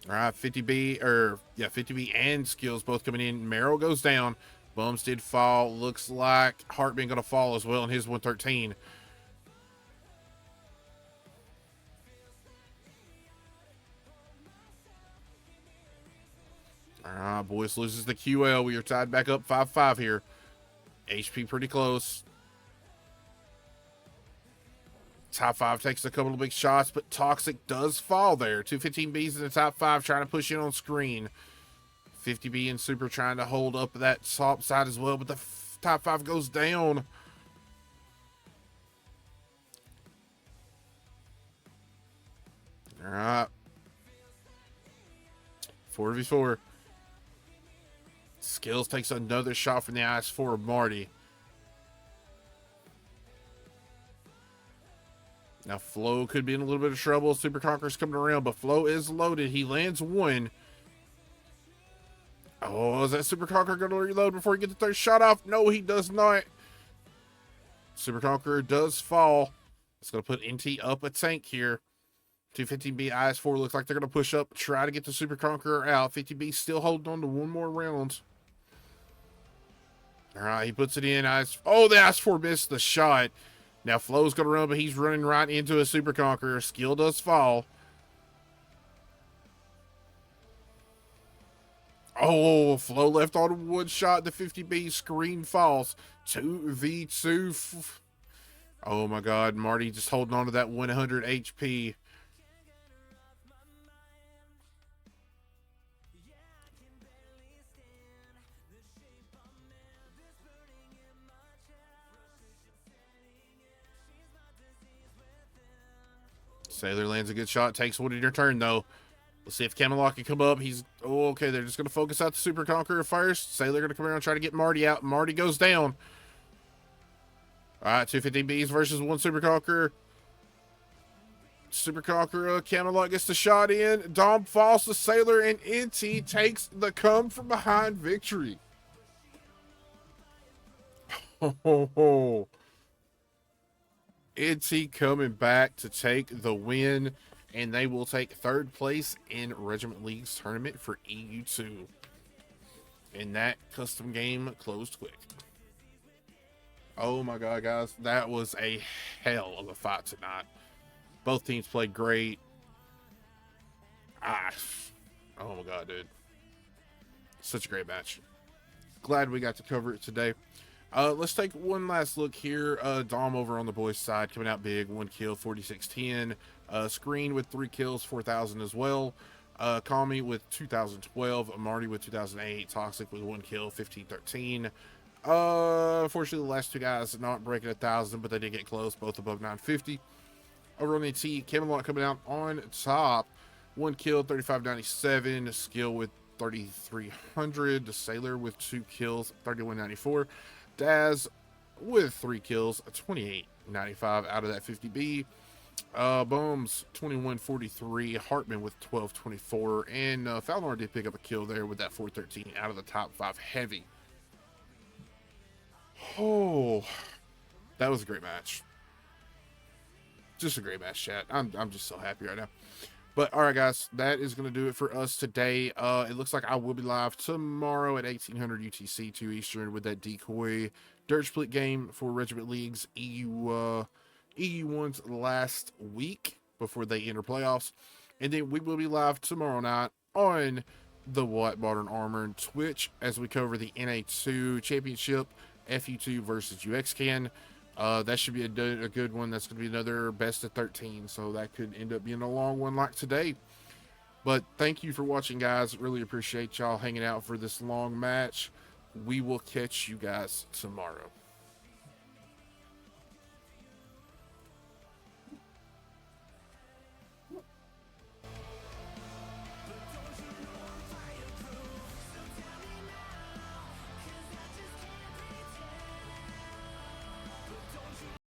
All right, 50B and Skills both coming in. Marrow goes down. Bums did fall. Looks like Heartbeat going to fall as well in his 113. All right, Boyce loses the QL. We are tied back up 5-5 here. HP pretty close. Top 5 takes a couple of big shots, but Toxic does fall there. 215B's in the top 5 trying to push in on screen. 50B and Super trying to hold up that top side as well, but the top 5 goes down. All right. 4v4. Skills takes another shot from the IS-4 of Marty. Now, Flo could be in a little bit of trouble. Super Conqueror's coming around, but Flo is loaded. He lands one. Oh, is that Super Conqueror going to reload before he gets the third shot off? No, he does not. Super Conqueror does fall. It's going to put NT up a tank here. 215B IS-4 looks like they're going to push up, try to get the Super Conqueror out. 50B still holding on to one more round. All right, he puts it in. Oh, the IS-4 missed the shot. Now, Flo's going to run, but he's running right into a Super Conqueror. Skill does fall. Oh, Flo left on one shot. The 50B screen falls. 2v2. Oh, my God. Marty just holding on to that 100 HP. Sailor lands a good shot, takes one in your turn, though. Let's see if Camelot can come up. Okay, they're just going to focus out the Super Conqueror first. Sailor going to come around and try to get Marty out. Marty goes down. All right, 250Bs versus one Super Conqueror. Super Conqueror, Camelot gets the shot in. Dom falls to Sailor, and NT takes the come from behind victory. Oh. NT coming back to take the win, and they will take third place in Regiment League's tournament for EU2. And that custom game closed quick. Oh my God, guys. That was a hell of a fight tonight. Both teams played great. Oh my God, dude. Such a great match. Glad we got to cover it today. Let's take one last look here. Dom over on the boys' side coming out big. 1 kill, 4610. Screen with 3 kills, 4000 as well. Kami with 2012. Marty with 2008. Toxic with 1 kill, 1513. Unfortunately, the last two guys not breaking 1,000, but they did get close, both above 950. Over on the T, Camelot coming out on top. 1 kill, 3597. Skill with 3300. The Sailor with 2 kills, 3194. Daz with 3 kills, 2895 out of that 50B. Bums 2143. Hartman with 1224. And Falnor did pick up a kill there with that 413 out of the top 5 heavy. Oh, that was a great match. Just a great match, chat. I'm just so happy right now. But all right, guys, that is going to do it for us today. It looks like I will be live tomorrow at 1800 UTC 2 Eastern with that decoy dirt split game for Regiment League's EU1's last week before they enter playoffs. And then we will be live tomorrow night on the WOT Modern Armor and Twitch as we cover the NA2 Championship, FU2 versus UXCAN. That should be a good one. That's going to be another best of 13, so that could end up being a long one like today. But thank you for watching, guys. Really appreciate y'all hanging out for this long match. We will catch you guys tomorrow.